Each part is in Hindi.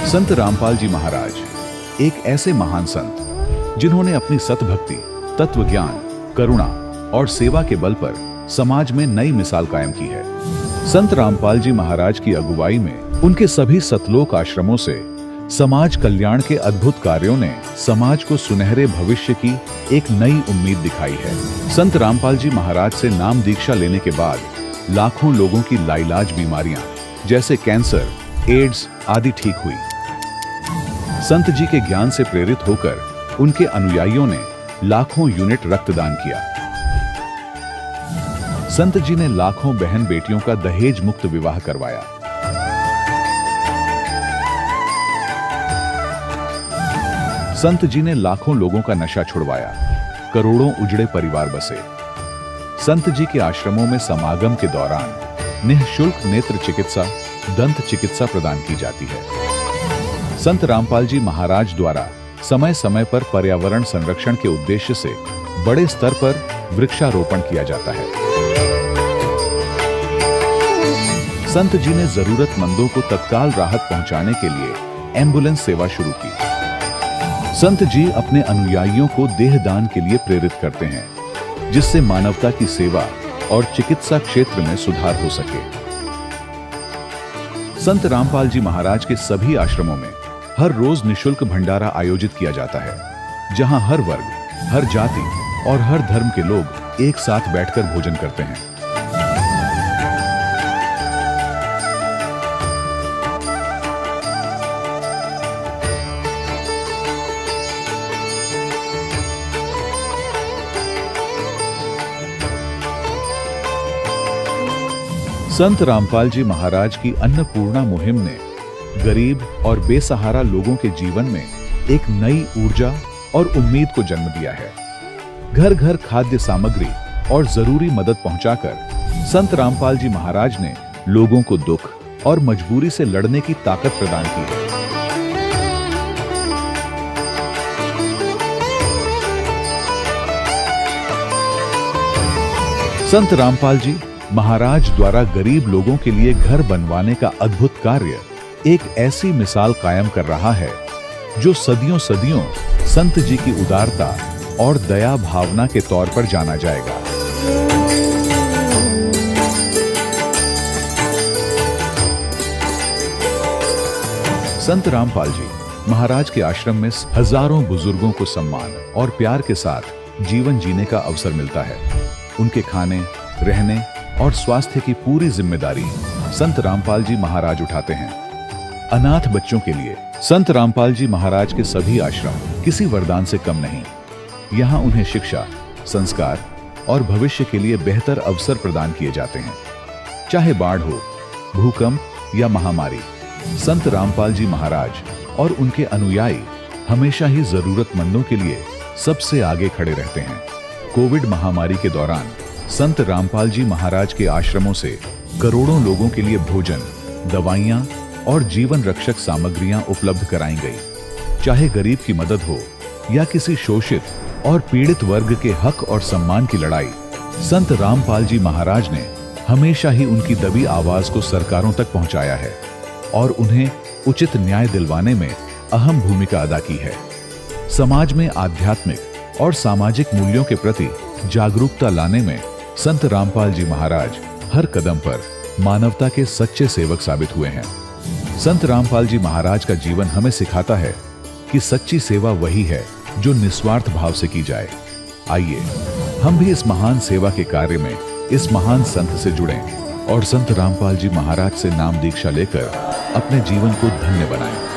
संत रामपाल जी महाराज एक ऐसे महान संत जिन्होंने अपनी सतभक्ति, तत्व ज्ञान, करुणा और सेवा के बल पर समाज में नई मिसाल कायम की है। संत रामपाल जी महाराज की अगुवाई में उनके सभी सतलोक आश्रमों से समाज कल्याण के अद्भुत कार्यों ने समाज को सुनहरे भविष्य की एक नई उम्मीद दिखाई है। संत रामपाल जी महाराज से नाम दीक्षा लेने के बाद लाखों लोगों की लाइलाज बीमारियां जैसे कैंसर, एड्स आदि ठीक हुई। संत जी के ज्ञान से प्रेरित होकर उनके अनुयायियों ने लाखों यूनिट रक्तदान किया। संत जी ने लाखों बहन बेटियों का दहेज मुक्त विवाह करवाया। संत जी ने लाखों लोगों का नशा छुड़वाया, करोड़ों उजड़े परिवार बसे। संत जी के आश्रमों में समागम के दौरान निःशुल्क नेत्र चिकित्सा, दंत चिकित्सा प्रदान की जाती है। संत रामपाल जी महाराज द्वारा समय समय पर पर्यावरण संरक्षण के उद्देश्य से बड़े स्तर पर वृक्षारोपण किया जाता है। संत जी ने जरूरतमंदों को तत्काल राहत पहुंचाने के लिए एम्बुलेंस सेवा शुरू की। संत जी अपने अनुयायियों को देहदान के लिए प्रेरित करते हैं, जिससे मानवता की सेवा और चिकित्सा क्षेत्र में सुधार हो सके। संत रामपाल जी महाराज के सभी आश्रमों में हर रोज निःशुल्क भंडारा आयोजित किया जाता है, जहां हर वर्ग, हर जाति और हर धर्म के लोग एक साथ बैठकर भोजन करते हैं। संत रामपाल जी महाराज की अन्नपूर्णा मुहिम ने गरीब और बेसहारा लोगों के जीवन में एक नई ऊर्जा और उम्मीद को जन्म दिया है। घर घर खाद्य सामग्री और जरूरी मदद पहुंचाकर संत रामपाल जी महाराज ने लोगों को दुख और मजबूरी से लड़ने की ताकत प्रदान की है। संत रामपाल जी महाराज द्वारा गरीब लोगों के लिए घर बनवाने का अद्भुत कार्य एक ऐसी मिसाल कायम कर रहा है जो सदियों सदियों संत जी की उदारता और दया भावना के तौर पर जाना जाएगा। संत रामपाल जी महाराज के आश्रम में हजारों बुजुर्गों को सम्मान और प्यार के साथ जीवन जीने का अवसर मिलता है। उनके खाने, रहने और स्वास्थ्य की पूरी जिम्मेदारी संत रामपाल जी महाराज उठाते हैं। अनाथ बच्चों के लिए संत रामपाल जी महाराज के सभी आश्रम किसी वरदान से कम नहीं। यहाँ उन्हें शिक्षा, संस्कार और भविष्य के लिए बेहतर अवसर प्रदान किए जाते हैं। चाहे बाढ़ हो, भूकंप या महामारी, संत रामपाल जी महाराज और उनके अनुयायी हमेशा ही जरूरतमंदों के लिए सबसे आगे खड़े रहते हैं। कोविड महामारी के दौरान संत रामपाल जी महाराज के आश्रमों से करोड़ों लोगों के लिए भोजन, दवाइयां और जीवन रक्षक सामग्रियां उपलब्ध कराई गई। चाहे गरीब की मदद हो या किसी शोषित और पीड़ित वर्ग के हक और सम्मान की लड़ाई, संत रामपाल जी महाराज ने हमेशा ही उनकी दबी आवाज को सरकारों तक पहुंचाया है और उन्हें उचित न्याय दिलवाने में अहम भूमिका अदा की है। समाज में आध्यात्मिक और सामाजिक मूल्यों के प्रति जागरूकता लाने में संत रामपाल जी महाराज हर कदम पर मानवता के सच्चे सेवक साबित हुए हैं। संत रामपाल जी महाराज का जीवन हमें सिखाता है कि सच्ची सेवा वही है जो निस्वार्थ भाव से की जाए। आइए हम भी इस महान सेवा के कार्य में इस महान संत से जुड़ें और संत रामपाल जी महाराज से नाम दीक्षा लेकर अपने जीवन को धन्य बनाएं।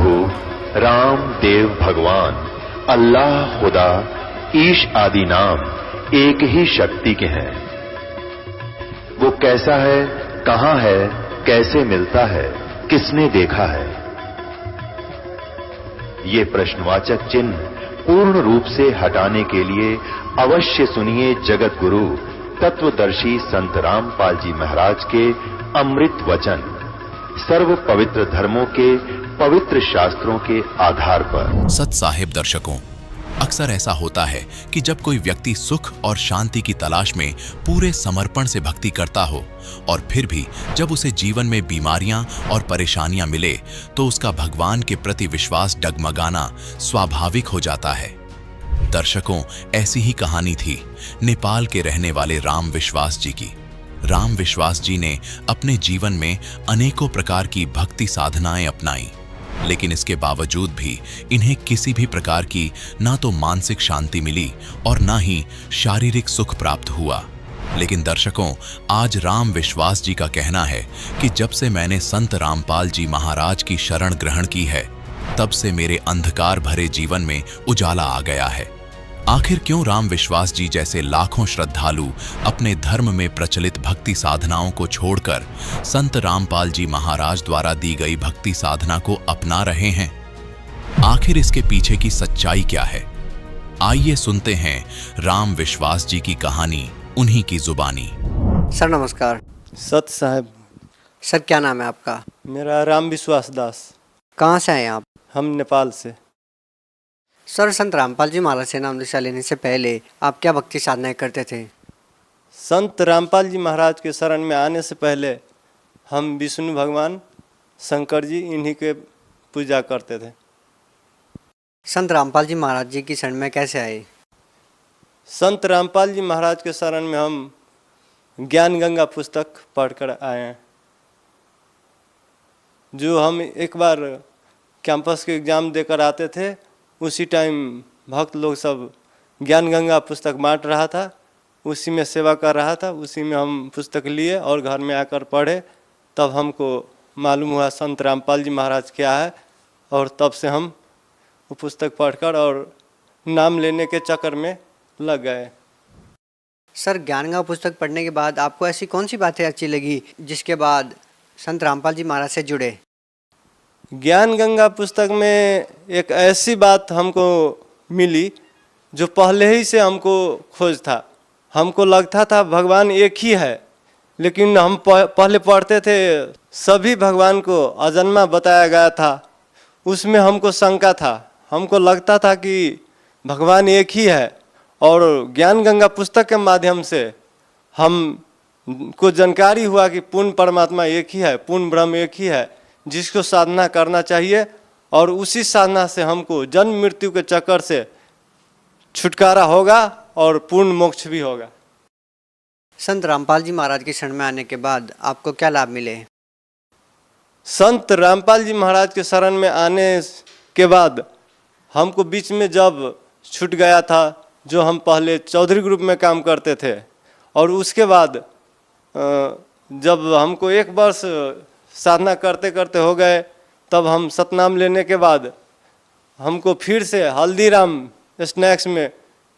प्रभु राम देव भगवान अल्लाह खुदा ईश आदि नाम एक ही शक्ति के हैं। वो कैसा है, कहां है, कैसे मिलता है, किसने देखा है? ये प्रश्नवाचक चिन्ह पूर्ण रूप से हटाने के लिए अवश्य सुनिए जगत गुरु तत्वदर्शी संत रामपाल जी महाराज के अमृत वचन, सर्व पवित्र धर्मों के पवित्र शास्त्रों के आधार पर। सत साहिब दर्शकों, अक्सर ऐसा होता है कि जब कोई व्यक्ति सुख और शांति की तलाश में पूरे समर्पण से भक्ति करता हो और फिर भी जब उसे जीवन में बीमारियां और परेशानियां मिले तो उसका भगवान के प्रति विश्वास डगमगाना स्वाभाविक हो जाता है। दर्शकों, ऐसी ही कहानी थी नेपाल के रहने वाले राम विश्वास जी की। राम विश्वास जी ने अपने जीवन में अनेकों प्रकार की भक्ति साधनाएं अपनाई, लेकिन इसके बावजूद भी इन्हें किसी भी प्रकार की ना तो मानसिक शांति मिली और ना ही शारीरिक सुख प्राप्त हुआ। लेकिन दर्शकों, आज राम विश्वास जी का कहना है कि जब से मैंने संत रामपाल जी महाराज की शरण ग्रहण की है, तब से मेरे अंधकार भरे जीवन में उजाला आ गया है। आखिर क्यों राम विश्वास जी जैसे लाखों श्रद्धालु अपने धर्म में प्रचलित भक्ति साधनाओं को छोड़कर संत रामपाल जी महाराज द्वारा दी गई भक्ति साधना को अपना रहे हैं? आखिर इसके पीछे की सच्चाई क्या है? आइए सुनते हैं राम विश्वास जी की कहानी उन्हीं की जुबानी। सर नमस्कार। सत साहब। सर क्या नाम है आपका? मेरा राम विश्वास दास। कहाँ से आए आप? हम नेपाल से। सर, संत रामपाल जी महाराज से नाम दीक्षा लेने से पहले आप क्या भक्ति साधनाएं करते थे? संत रामपाल जी महाराज के शरण में आने से पहले हम विष्णु भगवान, शंकर जी, इन्हीं के पूजा करते थे। संत रामपाल जी महाराज जी की शरण में कैसे आए? संत रामपाल जी महाराज के शरण में हम ज्ञान गंगा पुस्तक पढ़कर आए हैं, जो हम एक बार कैंपस के एग्ज़ाम देकर आते थे। उसी टाइम भक्त लोग सब ज्ञान गंगा पुस्तक बांट रहा था, उसी में सेवा कर रहा था। उसी में हम पुस्तक लिए और घर में आकर पढ़े, तब हमको मालूम हुआ संत रामपाल जी महाराज क्या है, और तब से हम वो पुस्तक पढ़कर और नाम लेने के चक्कर में लग गए। सर, ज्ञान गंगा पुस्तक पढ़ने के बाद आपको ऐसी कौन सी बातें अच्छी लगी जिसके बाद संत रामपाल जी महाराज से जुड़े? ज्ञान गंगा पुस्तक में एक ऐसी बात हमको मिली जो पहले ही से हमको खोज था। हमको लगता था भगवान एक ही है, लेकिन हम पहले पढ़ते थे सभी भगवान को अजन्मा बताया गया था। उसमें हमको शंका था, हमको लगता था कि भगवान एक ही है। और ज्ञान गंगा पुस्तक के माध्यम से हमको जानकारी हुआ कि पूर्ण परमात्मा एक ही है, पूर्ण ब्रह्म एक ही है, जिसको साधना करना चाहिए, और उसी साधना से हमको जन्म मृत्यु के चक्कर से छुटकारा होगा और पूर्ण मोक्ष भी होगा। संत रामपाल जी महाराज की शरण में आने के बाद आपको क्या लाभ मिले? संत रामपाल जी महाराज के शरण में आने के बाद हमको बीच में जब छूट गया था, जो हम पहले चौधरी ग्रुप में काम करते थे, और उसके बाद जब हमको 1 वर्ष साधना करते करते हो गए, तब हम सतनाम लेने के बाद हमको फिर से हल्दीराम स्नैक्स में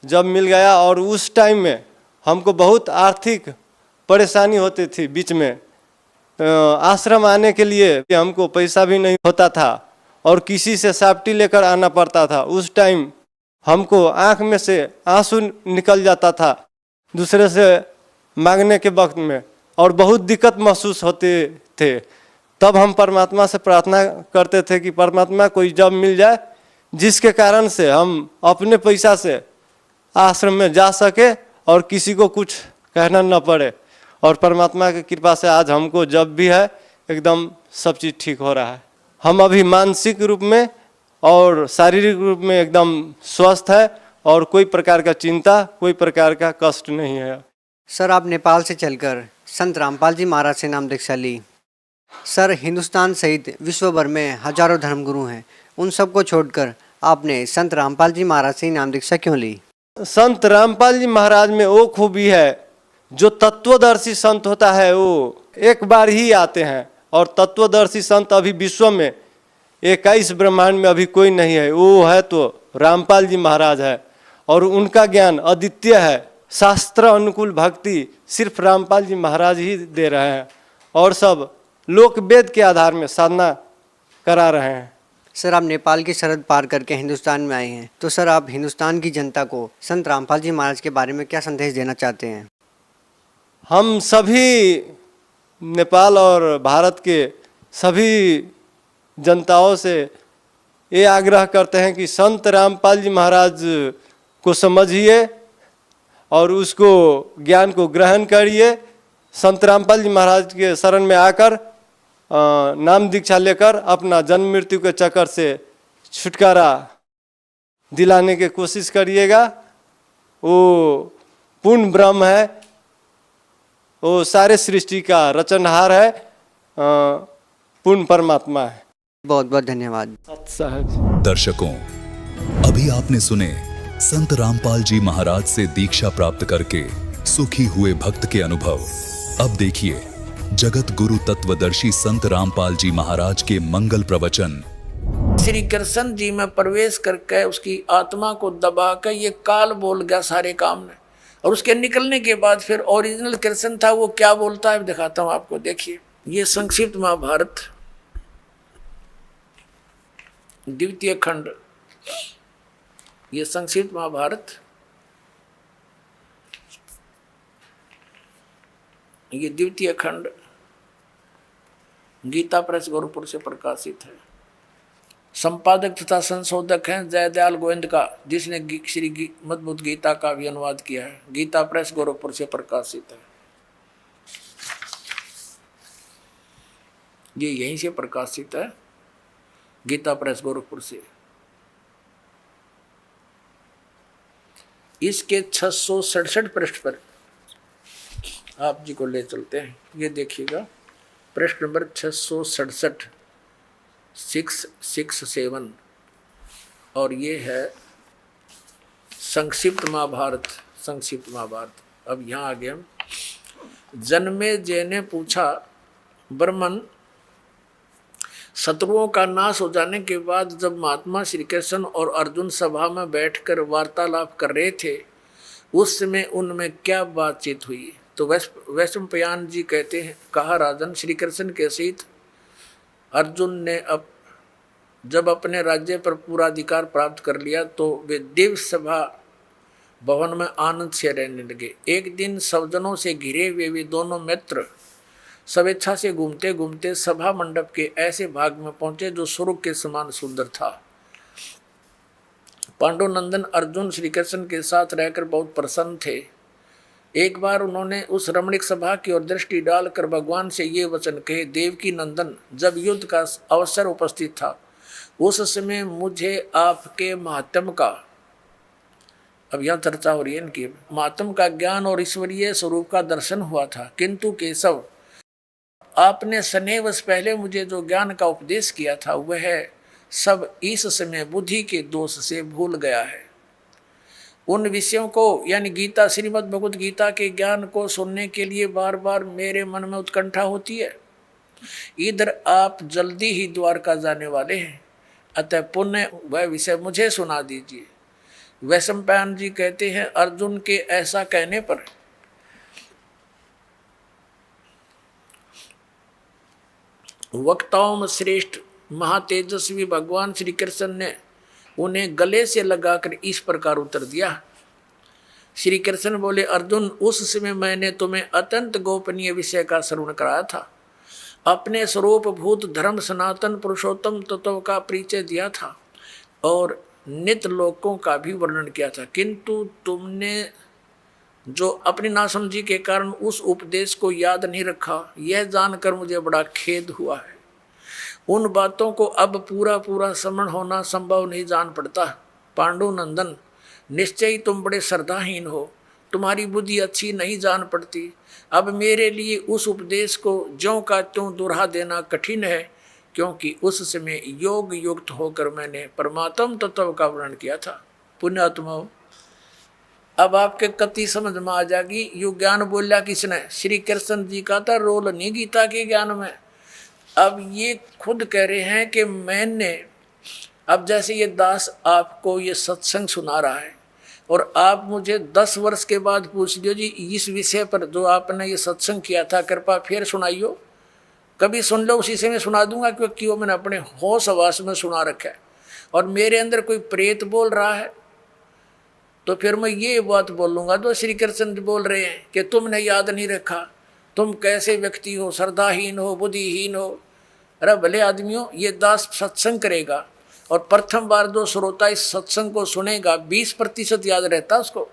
जब मिल गया, और उस टाइम में हमको बहुत आर्थिक परेशानी होती थी। बीच में आश्रम आने के लिए हमको पैसा भी नहीं होता था और किसी से साप्टी लेकर आना पड़ता था। उस टाइम हमको आँख में से आंसू निकल जाता था दूसरे से मांगने के वक्त में, और बहुत दिक्कत महसूस होते थे। तब हम परमात्मा से प्रार्थना करते थे कि परमात्मा कोई जॉब मिल जाए जिसके कारण से हम अपने पैसा से आश्रम में जा सके और किसी को कुछ कहना न पड़े। और परमात्मा की कृपा से आज हमको जब भी है एकदम सब चीज़ ठीक हो रहा है। हम अभी मानसिक रूप में और शारीरिक रूप में एकदम स्वस्थ है, और कोई प्रकार का चिंता, कोई प्रकार का कष्ट नहीं है। सर, आप नेपाल से चलकर संत रामपाल जी महाराज से नाम दीक्षा ली। सर, हिंदुस्तान सहित विश्व भर में हजारों धर्मगुरु हैं, उन सबको छोड़कर आपने संत रामपाल जी महाराज से नाम दीक्षा क्यों ली? संत रामपाल जी महाराज में वो खूबी है, जो तत्वदर्शी संत होता है वो एक बार ही आते हैं, और तत्वदर्शी संत अभी विश्व में 21 ब्रह्मांड में अभी कोई नहीं है, वो है तो रामपाल जी महाराज है। और उनका ज्ञान अद्वितीय है। शास्त्र अनुकूल भक्ति सिर्फ रामपाल जी महाराज ही दे रहे हैं और सब लोक वेद के आधार में साधना करा रहे हैं। सर, आप नेपाल की सरहद पार करके हिंदुस्तान में आए हैं, तो सर आप हिंदुस्तान की जनता को संत रामपाल जी महाराज के बारे में क्या संदेश देना चाहते हैं? हम सभी नेपाल और भारत के सभी जनताओं से ये आग्रह करते हैं कि संत रामपाल जी महाराज को समझिए और उसको ज्ञान को ग्रहण करिए। संत रामपाल जी महाराज के शरण में आकर नाम दीक्षा लेकर अपना जन्म मृत्यु के चक्कर से छुटकारा दिलाने की कोशिश करिएगा। वो पूर्ण ब्रह्म है, वो सारे सृष्टि का रचनहार है, पूर्ण परमात्मा है। बहुत बहुत धन्यवाद। साहब दर्शकों, अभी आपने सुने संत रामपाल जी महाराज से दीक्षा प्राप्त करके सुखी हुए भक्त के अनुभव। अब देखिए जगत गुरु तत्वदर्शी संत रामपाल जी महाराज के मंगल प्रवचन। श्री कृष्ण जी में प्रवेश करके उसकी आत्मा को दबा कर ये काल बोल गया सारे काम में, और उसके निकलने के बाद फिर ओरिजिनल कृष्ण था वो क्या बोलता है दिखाता हूँ आपको। देखिए, ये संक्षिप्त महाभारत द्वितीय खंड, ये संक्षिप्त महाभारत, ये द्वितीय खंड गीता प्रेस गोरखपुर से प्रकाशित है। संपादक तथा संशोधक हैं जयदयाल गोविंद का, जिसने श्री मद्भुत गीता का भी अनुवाद किया है। गीता प्रेस गोरखपुर से प्रकाशित है। ये यहीं से प्रकाशित है, गीता प्रेस गोरखपुर से। इसके 667 पृष्ठ पर आप जी को ले चलते हैं। ये देखिएगा, पृष्ठ नंबर 667, 667, और ये है संक्षिप्त महाभारत। संक्षिप्त महाभारत। अब यहाँ आ गए हम। जन्मेजय ने पूछा, ब्रह्मन, शत्रुओं का नाश हो जाने के बाद जब महात्मा श्री कृष्ण और अर्जुन सभा में बैठकर वार्तालाप कर रहे थे, उस समय उनमें क्या बातचीत हुई? तो वैशंपायन जी कहते हैं, कहा राजन, श्री कृष्ण के सहित अर्जुन ने जब अपने राज्य पर पूरा अधिकार प्राप्त कर लिया तो वे दिव्य सभा भवन में आनंद से रहने लगे। एक दिन सज्जनों से घिरे हुए वे दोनों मित्र स्वेच्छा से घूमते घूमते सभा मंडप के ऐसे भाग में पहुंचे जो स्वर्ग के समान सुंदर था। पांडुनंदन अर्जुन श्री कृष्ण के साथ रहकर बहुत प्रसन्न थे। एक बार उन्होंने उस रमणीक सभा की ओर दृष्टि डालकर भगवान से ये वचन कहे, देवकी नंदन, जब युद्ध का अवसर उपस्थित था उस समय मुझे आपके महात्म का, अब यहाँ चर्चा हो रही है इनकी, महात्म का ज्ञान और ईश्वरीय स्वरूप का दर्शन हुआ था, किंतु केशव, आपने स्नेहवश पहले मुझे जो ज्ञान का उपदेश किया था वह सब इस समय बुद्धि के दोष से भूल गया है। उन विषयों को यानी गीता, श्रीमद् भगवत गीता के ज्ञान को सुनने के लिए बार बार मेरे मन में उत्कंठा होती है। इधर आप जल्दी ही द्वारका जाने वाले हैं, अतः पुण्य वह विषय मुझे सुना दीजिए। वैशंपायन जी कहते हैं, अर्जुन के ऐसा कहने पर वक्ताओं में श्रेष्ठ महातेजस्वी भगवान श्री कृष्ण ने उन्हें गले से लगाकर इस प्रकार उत्तर दिया। श्री कृष्ण बोले, अर्जुन, उस समय मैंने तुम्हें अत्यंत गोपनीय विषय का श्रवण कराया था, अपने स्वरूप भूत धर्म सनातन पुरुषोत्तम तत्व का परिचय दिया था और नित्य लोकों का भी वर्णन किया था, किंतु तुमने जो अपनी नासमझी के कारण उस उपदेश को याद नहीं रखा, यह जानकर मुझे बड़ा खेद हुआ है। उन बातों को अब पूरा पूरा स्मरण होना संभव नहीं जान पड़ता। पांडुनंदन, निश्चय ही तुम बड़े श्रद्धाहीन हो, तुम्हारी बुद्धि अच्छी नहीं जान पड़ती। अब मेरे लिए उस उपदेश को ज्यों का त्यों दोहरा देना कठिन है, क्योंकि उस समय योग युक्त होकर मैंने परमात्म तत्व का वर्णन किया था। पुण्यात्मा, अब आपके कति समझ में आ जाएगी। यू ज्ञान बोलिया किसने? श्री कृष्ण जी का था रोल नहीं गीता के ज्ञान में। अब ये खुद कह रहे हैं कि मैंने, अब जैसे ये दास आपको ये सत्संग सुना रहा है और आप मुझे 10 वर्ष के बाद पूछ लियो जी इस विषय पर जो आपने ये सत्संग किया था कृपा फिर सुनाइयो, कभी सुन लो उसी से मैं सुना दूंगा, क्योंकि वो मैंने अपने होश आवास में सुना रखा है। और मेरे अंदर कोई प्रेत बोल रहा है तो फिर मैं ये बात बोलूँगा तो श्री कृष्ण बोल रहे हैं कि तुमने याद नहीं रखा, तुम कैसे व्यक्ति हो, श्रद्धाहीन हो, बुद्धिहीन हो। अरे भले आदमियों, ये दास सत्संग करेगा और प्रथम बार जो श्रोता इस सत्संग को सुनेगा 20% याद रहता उसको,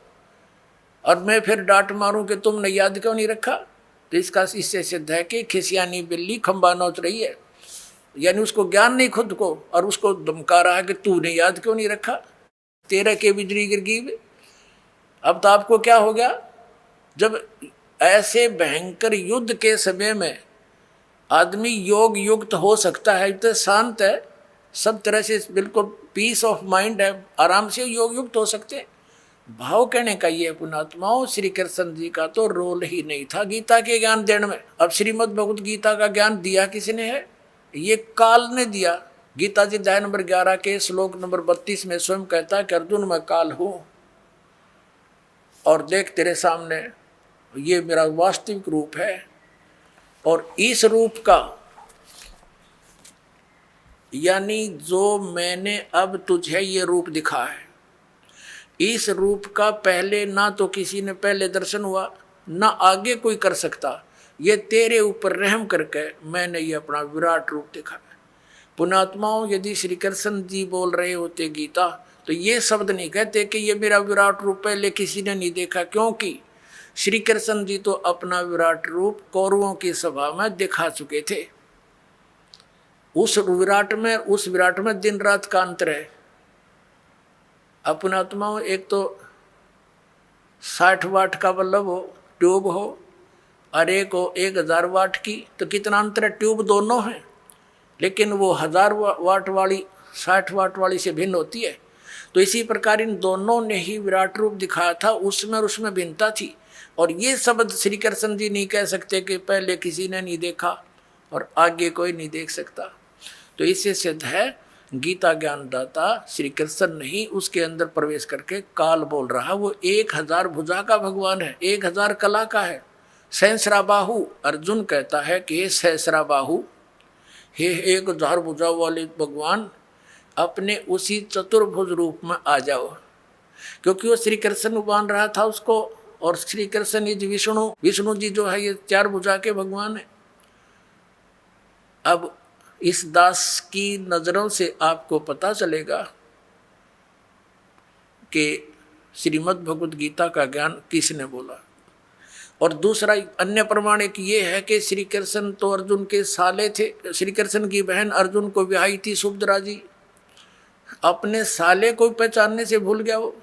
और मैं फिर डांट मारूं कि तुमने याद क्यों नहीं रखा, तो इससे सिद्ध है कि खिसियानी बिल्ली खंबा नोच रही है। यानी उसको ज्ञान नहीं खुद को, और उसको धमका रहा है कि तूने याद क्यों नहीं रखा, तेरे के बिजली गिर गई। अब तो आपको क्या हो गया, जब ऐसे भयंकर युद्ध के समय में आदमी योग युक्त हो सकता है, तो शांत है, सब तरह से बिल्कुल पीस ऑफ माइंड है, आराम से योग युक्त हो सकते हैं। भाव कहने का ये पुणात्माओं, श्री कृष्ण जी का तो रोल ही नहीं था गीता के ज्ञान देने में। अब श्रीमद् भगवत गीता का ज्ञान दिया किसने है, ये काल ने दिया। गीता जी अध्याय नंबर 11 के श्लोक नंबर 32 में स्वयं कहता है कि अर्जुन मैं काल हूँ और देख तेरे सामने ये मेरा वास्तविक रूप है, और इस रूप का यानी जो मैंने अब तुझे ये रूप दिखा है, इस रूप का पहले ना तो किसी ने पहले दर्शन हुआ ना आगे कोई कर सकता। ये तेरे ऊपर रहम करके मैंने ये अपना विराट रूप दिखा है। पुणात्माओं, यदि श्री कृष्ण जी बोल रहे होते गीता तो ये शब्द नहीं कहते कि ये मेरा विराट रूप पहले किसी ने नहीं देखा, क्योंकि श्री कृष्ण जी तो अपना विराट रूप कौरवों की सभा में दिखा चुके थे। उस विराट में दिन रात का अंतर है। अपना आत्माओं, एक तो 60 वाट का बल्ब हो, ट्यूब हो, और एक हो 1000 वाट की, तो कितना अंतर है। ट्यूब दोनों हैं, लेकिन वो 1000 वाट वाली 60 वाट वाली से भिन्न होती है। तो इसी प्रकार इन दोनों ने ही विराट रूप दिखाया था, उसमें और उसमें भिन्नता थी। और ये शब्द श्री कृष्ण जी नहीं कह सकते कि पहले किसी ने नहीं देखा और आगे कोई नहीं देख सकता। तो इससे सिद्ध है गीता ज्ञानदाता श्री कृष्ण नहीं, उसके अंदर प्रवेश करके काल बोल रहा। वो 1000 भुजा का भगवान है, 1000 कला का है। सहस्रा बाहु, अर्जुन कहता है कि हे सहस्रा बाहु, हे 1000 भुजा वाले भगवान, अपने उसी चतुर्भुज रूप में आ जाओ। क्योंकि वो श्री कृष्ण मान रहा था उसको, और श्री कृष्ण जी विष्णु जी जो है ये 4 भुजा के भगवान है। अब इस दास की नजरों से आपको पता चलेगा कि श्रीमद् भगवत गीता का ज्ञान किसने बोला। और दूसरा अन्य प्रमाण एक ये है कि श्री कृष्ण तो अर्जुन के साले थे। श्री कृष्ण की बहन अर्जुन को ब्याही थी सुभद्रा जी, अपने साले को पहचानने से भूल गया। वो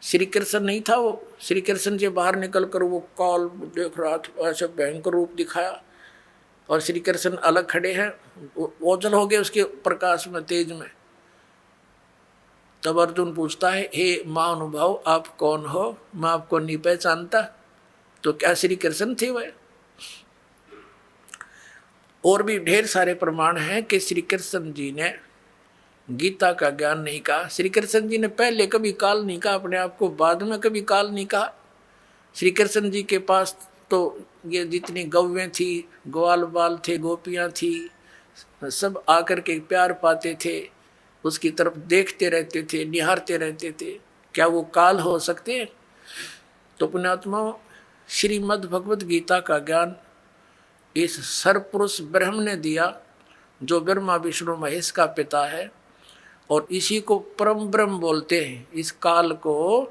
श्री कृष्ण नहीं था, वो श्री कृष्ण से बाहर निकल कर वो काल देख रहा था, ऐसे भयंकर रूप दिखाया, और श्री कृष्ण अलग खड़े हैं, ओझल हो गए उसके प्रकाश में, तेज में। तब अर्जुन पूछता है, हे महानुभाव आप कौन हो, मैं आपको नहीं पहचानता। तो क्या श्री कृष्ण थे वह? और भी ढेर सारे प्रमाण हैं कि श्री कृष्ण जी ने गीता का ज्ञान नहीं कहा। श्री कृष्ण जी ने पहले कभी काल नहीं कहा अपने आप को, बाद में कभी काल नहीं कहा। श्री कृष्ण जी के पास तो ये जितनी गौवें थी, ग्वाल बाल थे, गोपियाँ थी, सब आकर के प्यार पाते थे, उसकी तरफ देखते रहते थे, निहारते रहते थे। क्या वो काल हो सकते हैं? तो पुण्यात्माओं, श्रीमद् भगवत गीता का ज्ञान इस सर्वपुरुष ब्रह्म ने दिया, जो ब्रह्मा विष्णु महेश का पिता है, और इसी को परम ब्रह्म बोलते हैं इस काल को,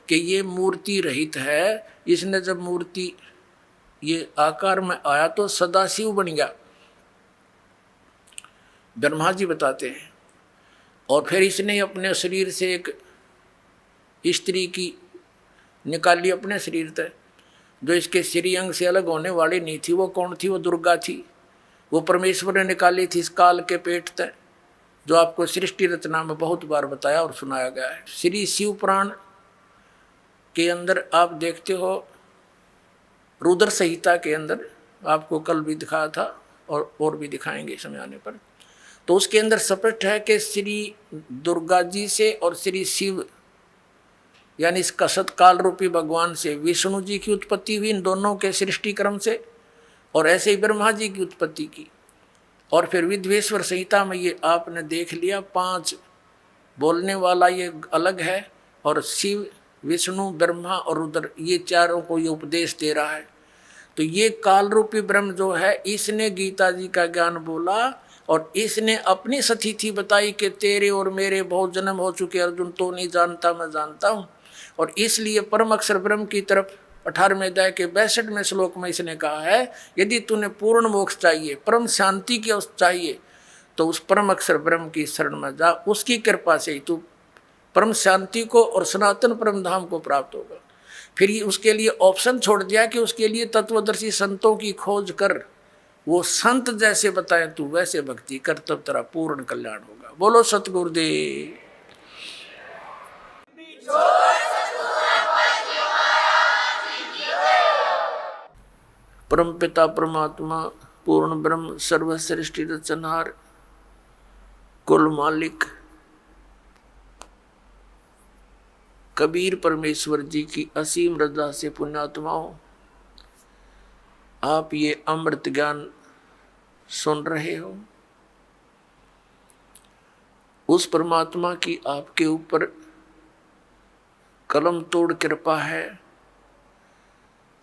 कि ये मूर्ति रहित है। इसने जब मूर्ति ये आकार में आया तो सदाशिव बन गया, ब्रह्मा जी बताते हैं। और फिर इसने अपने शरीर से एक स्त्री की निकाली अपने शरीर से, जो इसके श्रीअंग से अलग होने वाली नहीं थी। वो कौन थी? वो दुर्गा थी। वो परमेश्वर ने निकाली थी इस काल के पेट से, जो आपको सृष्टि रचना में बहुत बार बताया और सुनाया गया है। श्री शिव पुराण के अंदर आप देखते हो, रुद्र संहिता के अंदर आपको कल भी दिखाया था, और भी दिखाएंगे समय आने पर। तो उसके अंदर स्पष्ट है कि श्री दुर्गा जी से और श्री शिव यानी इसका सतकाल रूपी भगवान से विष्णु जी की उत्पत्ति हुई, इन दोनों के सृष्टि क्रम से, और ऐसे ही ब्रह्मा जी की उत्पत्ति की। और फिर विद्वेश्वर संहिता में ये आपने देख लिया 5 बोलने वाला ये अलग है, और शिव विष्णु ब्रह्मा और रुद्र ये चारों को ये उपदेश दे रहा है। तो ये काल रूपी ब्रह्म जो है इसने गीता जी का ज्ञान बोला, और इसने अपनी स्थिति बताई कि तेरे और मेरे बहुत जन्म हो चुके अर्जुन, तो नहीं जानता मैं जानता हूँ। और इसलिए परम अक्षर ब्रह्म की तरफ 18वें अध्याय के 62वें श्लोक में इसने कहा है, यदि तूने पूर्ण मोक्ष चाहिए, परम शांति की अवस्था चाहिए, तो उस परम अक्षर ब्रह्म की शरण में जा, उसकी कृपा से ही तू परम शांति को और सनातन परम धाम को प्राप्त होगा। फिर उसके लिए ऑप्शन छोड़ दिया कि उसके लिए तत्वदर्शी संतों की खोज कर, वो संत जैसे बताएं तू वैसे भक्ति कर, तब तेरा पूर्ण कल्याण होगा। बोलो सतगुरुदेव। परम पिता परमात्मा पूर्ण ब्रह्म सर्वश्रेष्ठ रचनहार कुल मालिक कबीर परमेश्वर जी की असीम रजा से पुण्यात्माओं, आप ये अमृत ज्ञान सुन रहे हो। उस परमात्मा की आपके ऊपर कलम तोड़ कृपा है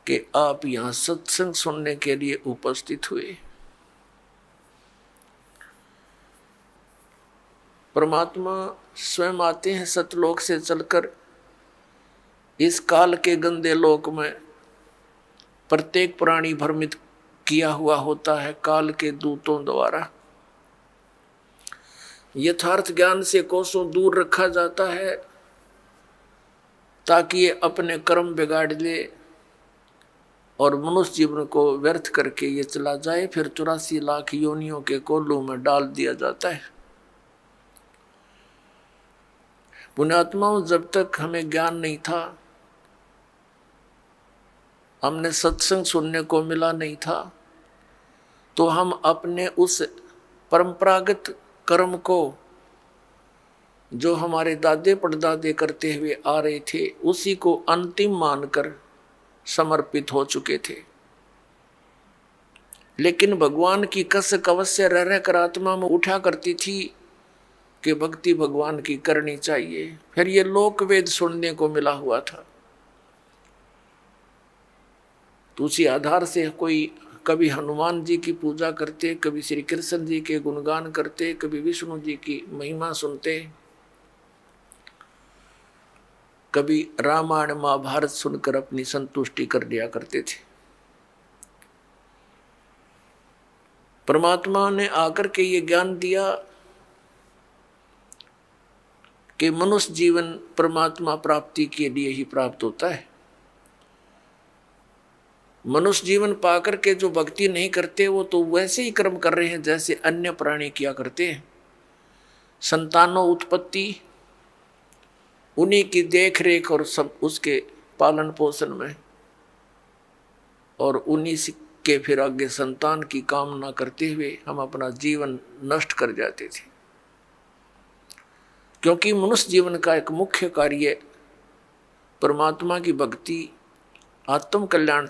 कि आप यहाँ सत्संग सुनने के लिए उपस्थित हुए। परमात्मा स्वयं आते हैं सतलोक से चलकर इस काल के गंदे लोक में। प्रत्येक प्राणी भ्रमित किया हुआ होता है काल के दूतों द्वारा। यथार्थ ज्ञान से कोसों दूर रखा जाता है ताकि ये अपने कर्म बिगाड़ ले और मनुष्य जीवन को व्यर्थ करके ये चला जाए। फिर 84 लाख योनियों के कोल्हू में डाल दिया जाता है। पुण्यात्माओं, जब तक हमें ज्ञान नहीं था, हमने सत्संग सुनने को मिला नहीं था, तो हम अपने उस परंपरागत कर्म को जो हमारे दादे परदादे करते हुए आ रहे थे उसी को अंतिम मानकर समर्पित हो चुके थे। लेकिन भगवान की कस अवश्य रह रहकर आत्मा में उठा करती थी कि भक्ति भगवान की करनी चाहिए। फिर ये लोक वेद सुनने को मिला हुआ था। तो उसी आधार से कोई कभी हनुमान जी की पूजा करते, कभी श्री कृष्ण जी के गुणगान करते, कभी विष्णु जी की महिमा सुनते, कभी रामायण महाभारत सुनकर अपनी संतुष्टि कर लिया करते थे। परमात्मा ने आकर के ये ज्ञान दिया कि मनुष्य जीवन परमात्मा प्राप्ति के लिए ही प्राप्त होता है। मनुष्य जीवन पाकर के जो भक्ति नहीं करते वो तो वैसे ही कर्म कर रहे हैं जैसे अन्य प्राणी किया करते हैं। संतानों उत्पत्ति, उन्हीं की देख रेख और सब उसके पालन पोषण में, और उन्हीं के फिर आगे संतान की कामना करते हुए हम अपना जीवन नष्ट कर जाते थे। क्योंकि मनुष्य जीवन का एक मुख्य कार्य परमात्मा की भक्ति, आत्म कल्याण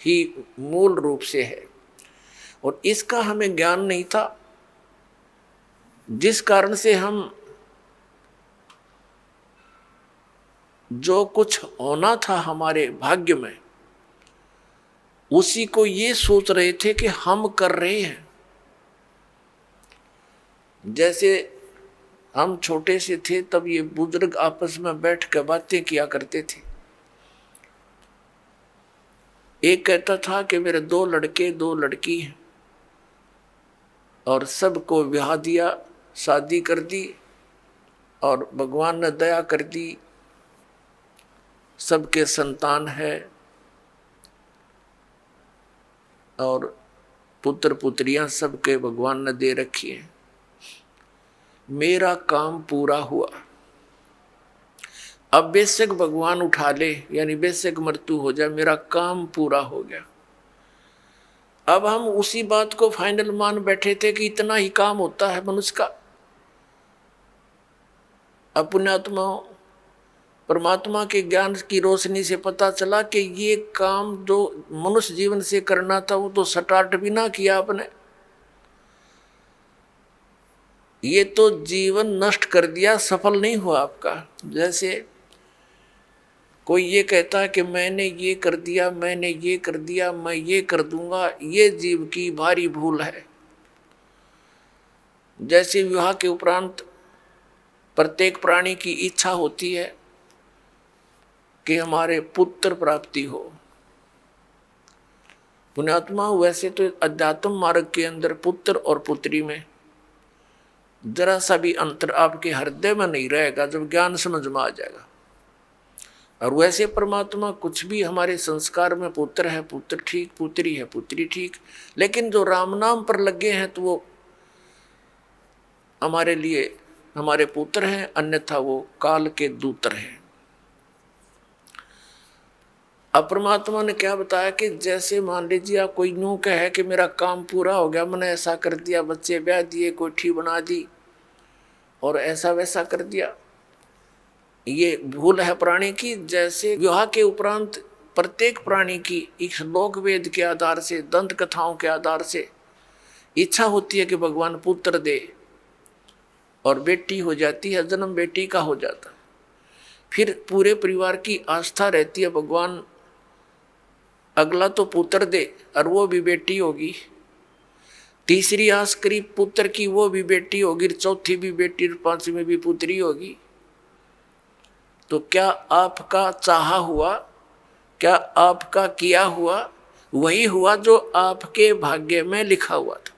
ही मूल रूप से है, और इसका हमें ज्ञान नहीं था, जिस कारण से हम जो कुछ होना था हमारे भाग्य में उसी को ये सोच रहे थे कि हम कर रहे हैं। जैसे हम छोटे से थे तब ये बुजुर्ग आपस में बैठ कर बातें किया करते थे। एक कहता था कि मेरे 2 लड़के 2 लड़की हैं, और सबको ब्याह दिया, शादी कर दी, और भगवान ने दया कर दी, सबके संतान है और पुत्र पुत्रियां सबके भगवान ने दे रखी है। मेरा काम पूरा हुआ, अब बेशक भगवान उठा ले, यानी बेशक मृत्यु हो जाए, मेरा काम पूरा हो गया। अब हम उसी बात को फाइनल मान बैठे थे कि इतना ही काम होता है मनुष्य का। अब पुण्यात्मा परमात्मा के ज्ञान की रोशनी से पता चला कि ये काम जो मनुष्य जीवन से करना था वो तो स्टार्ट भी ना किया आपने, ये तो जीवन नष्ट कर दिया, सफल नहीं हुआ आपका। जैसे कोई ये कहता है कि मैंने ये कर दिया, मैंने ये कर दिया, मैं ये कर दूंगा, ये जीव की भारी भूल है। जैसे विवाह के उपरांत प्रत्येक प्राणी की इच्छा होती है कि हमारे पुत्र प्राप्ति हो। पुण्यात्मा वैसे तो अध्यात्म मार्ग के अंदर पुत्र और पुत्री में जरा सा भी अंतर आपके हृदय में नहीं रहेगा जब ज्ञान समझ में आ जाएगा। और वैसे परमात्मा कुछ भी हमारे संस्कार में पुत्र है पुत्र ठीक, पुत्री है पुत्री ठीक, लेकिन जो राम नाम पर लगे हैं तो वो हमारे लिए हमारे पुत्र हैं, अन्यथा वो काल के दूतर हैं। अब परमात्मा ने क्या बताया कि जैसे मान लीजिए आप कोई यूं कहे कि मेरा काम पूरा हो गया, मैंने ऐसा कर दिया, बच्चे ब्याह दिए, कोठी बना दी और ऐसा वैसा कर दिया, ये भूल है प्राणी की। जैसे विवाह के उपरांत प्रत्येक प्राणी की इस लोक वेद के आधार से, दंत कथाओं के आधार से इच्छा होती है कि भगवान पुत्र दे, और बेटी हो जाती है, जन्म बेटी का हो जाता। फिर पूरे परिवार की आस्था रहती है भगवान अगला तो पुत्र दे, और वो भी बेटी होगी। तीसरी आस करी पुत्र की, वो भी बेटी होगी, चौथी भी बेटी, पांचवी भी पुत्री होगी। तो क्या आपका चाहा हुआ, क्या आपका किया हुआ वही हुआ जो आपके भाग्य में लिखा हुआ था।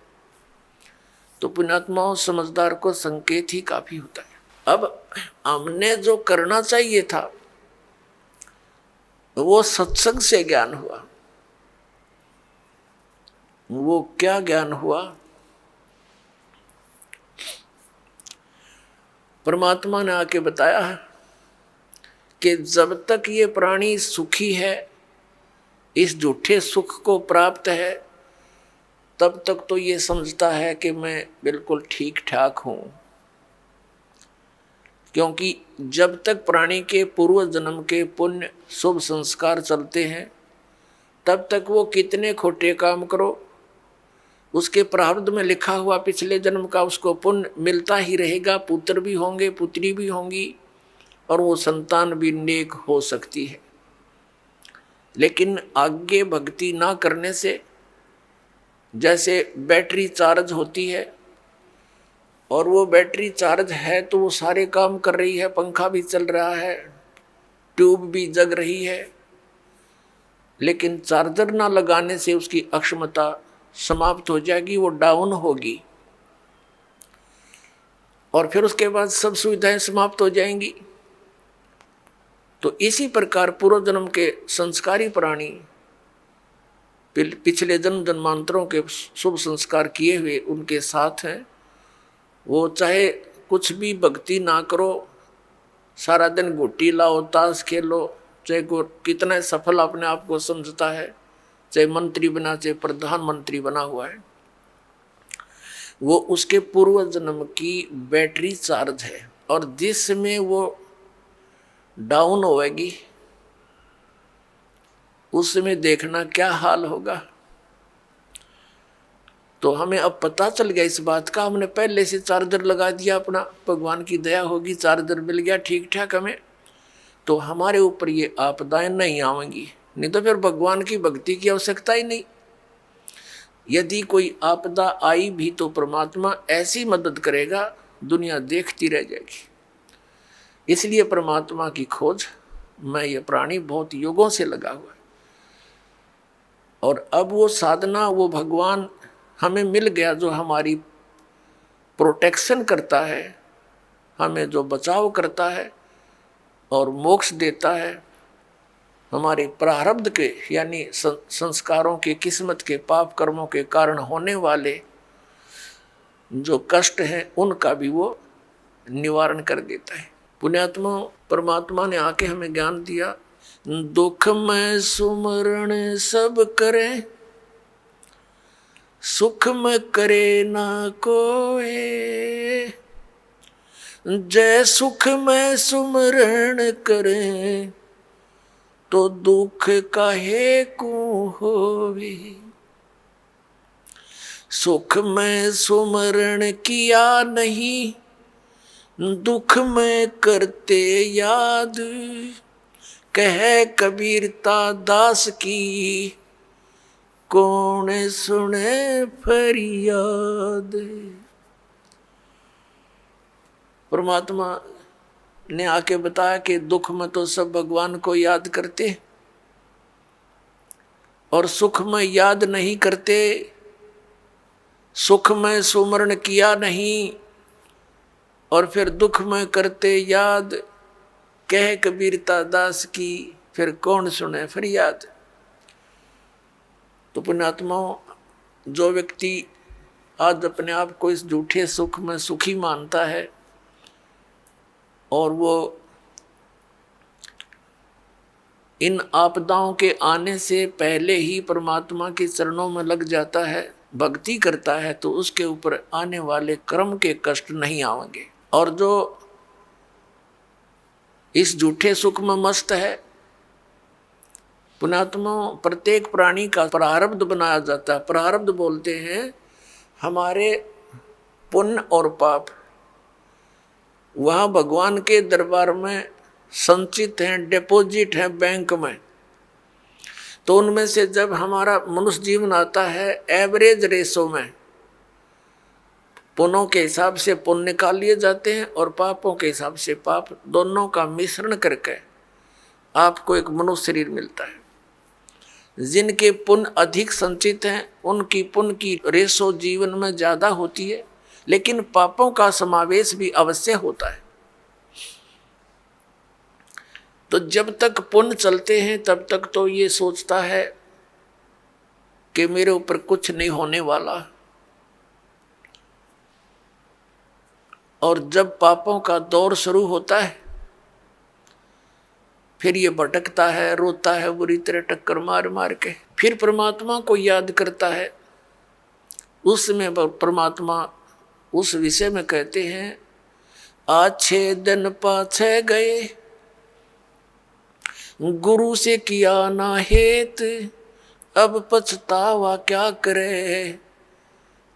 तो पुण्यात्माओं समझदार को संकेत ही काफी होता है। अब हमने जो करना चाहिए था वो सत्संग से ज्ञान हुआ। वो क्या ज्ञान हुआ? परमात्मा ने आके बताया है कि जब तक ये प्राणी सुखी है, इस झूठे सुख को प्राप्त है, तब तक तो ये समझता है कि मैं बिल्कुल ठीक ठाक हूं। क्योंकि जब तक प्राणी के पूर्व जन्म के पुण्य शुभ संस्कार चलते हैं, तब तक वो कितने खोटे काम करो, उसके प्रारब्ध में लिखा हुआ पिछले जन्म का उसको पुण्य मिलता ही रहेगा। पुत्र भी होंगे, पुत्री भी होंगी, और वो संतान भी नेक हो सकती है। लेकिन आगे भक्ति ना करने से, जैसे बैटरी चार्ज होती है और वो बैटरी चार्ज है तो वो सारे काम कर रही है, पंखा भी चल रहा है, ट्यूब भी जग रही है, लेकिन चार्जर ना लगाने से उसकी अक्षमता समाप्त हो जाएगी, वो डाउन होगी, और फिर उसके बाद सब सुविधाएं समाप्त हो जाएंगी। तो इसी प्रकार पूर्व जन्म के संस्कारी प्राणी पिछले जन्म जन्मांतरों के शुभ संस्कार किए हुए उनके साथ हैं। वो चाहे कुछ भी भक्ति ना करो, सारा दिन गोटी लाओ, ताश खेलो, चाहे कितना सफल अपने आप को समझता है, चाहे मंत्री बना, चाहे प्रधानमंत्री बना हुआ है, वो उसके पूर्व जन्म की बैटरी चार्ज है, और जिसमें वो डाउन होएगी उस समय देखना क्या हाल होगा। तो हमें अब पता चल गया इस बात का, हमने पहले से चार्जर लगा दिया अपना, भगवान की दया होगी चार्जर मिल गया ठीक ठाक हमें, तो हमारे ऊपर ये आपदाएं नहीं आवेंगी। नहीं तो फिर भगवान की भक्ति की आवश्यकता ही नहीं। यदि कोई आपदा आई भी तो परमात्मा ऐसी मदद करेगा, दुनिया देखती रह जाएगी। इसलिए परमात्मा की खोज में ये प्राणी बहुत युगों से लगा हुआ है, और अब वो साधना, वो भगवान हमें मिल गया जो हमारी प्रोटेक्शन करता है, हमें जो बचाव करता है और मोक्ष देता है। हमारे प्रारब्ध के यानी संस्कारों के, किस्मत के, पाप कर्मों के कारण होने वाले जो कष्ट हैं उनका भी वो निवारण कर देता है। पुण्यात्मा परमात्मा ने आके हमें ज्ञान दिया, दुख में सुमरण सब करें, सुख में करे ना कोई, जय सुख में सुमरण करे, तो दुख काहे को होवे। सुख में सुमरण किया नहीं, दुख में करते याद, कह कबीरता दास की, कौन सुने फरियाद। परमात्मा ने आके बताया कि दुख में तो सब भगवान को याद करते और सुख में याद नहीं करते, सुख में सुमरण किया नहीं और फिर दुख में करते याद, कह कबीरता दास की, फिर कौन सुने फरियाद। तो पुण्यात्माओं, जो व्यक्ति आज अपने आप को इस झूठे सुख में सुखी मानता है और वो इन आपदाओं के आने से पहले ही परमात्मा के चरणों में लग जाता है, भक्ति करता है, तो उसके ऊपर आने वाले कर्म के कष्ट नहीं आएंगे। और जो इस झूठे सुख में मस्त है, पुण्यात्मा, प्रत्येक प्राणी का प्रारब्ध बनाया जाता है। प्रारब्ध बोलते हैं हमारे पुण्य और पाप, वहाँ भगवान के दरबार में संचित हैं, डिपॉजिट है बैंक में। तो उनमें से जब हमारा मनुष्य जीवन आता है, एवरेज रेशो में पुण्यों के हिसाब से पुण्य निकाल लिए जाते हैं और पापों के हिसाब से पाप, दोनों का मिश्रण करके आपको एक मनुष्य शरीर मिलता है। जिनके पुण्य अधिक संचित हैं उनकी पुण्य की रेशो जीवन में ज़्यादा होती है, लेकिन पापों का समावेश भी अवश्य होता है। तो जब तक पुण्य चलते हैं तब तक तो ये सोचता है कि मेरे ऊपर कुछ नहीं होने वाला, और जब पापों का दौर शुरू होता है फिर ये भटकता है, रोता है बुरी तरह टक्कर मार मार के, फिर परमात्मा को याद करता है। उसमें परमात्मा उस विषय में कहते हैं, अच्छे दिन पाछे गए, गुरु से किया ना हेत, अब पछतावा क्या करे,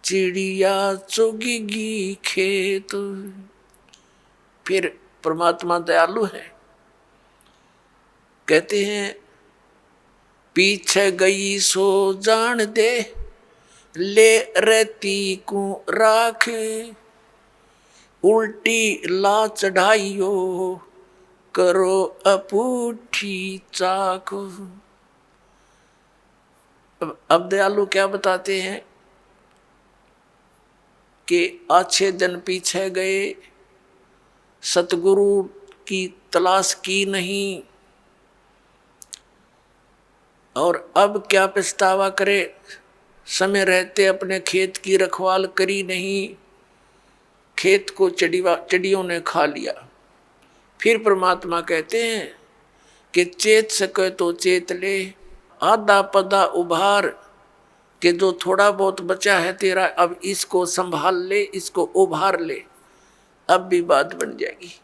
चिड़िया चुगेगी खेत। फिर परमात्मा दयालु है, कहते हैं पीछे गई सो जान दे, ले रहती को राख, उल्टी ला चढ़ाइयो, करो अपूठी चाक। अब दयालु क्या बताते हैं कि अच्छे दिन पीछे गए, सतगुरु की तलाश की नहीं, और अब क्या पछतावा करे, समय रहते अपने खेत की रखवाल करी नहीं, खेत को चिड़ियों ने खा लिया। फिर परमात्मा कहते हैं कि चेत सके तो चेत ले, आधा पदा उभार, कि जो थोड़ा बहुत बचा है तेरा अब इसको संभाल ले, इसको उभार ले, अब भी बात बन जाएगी।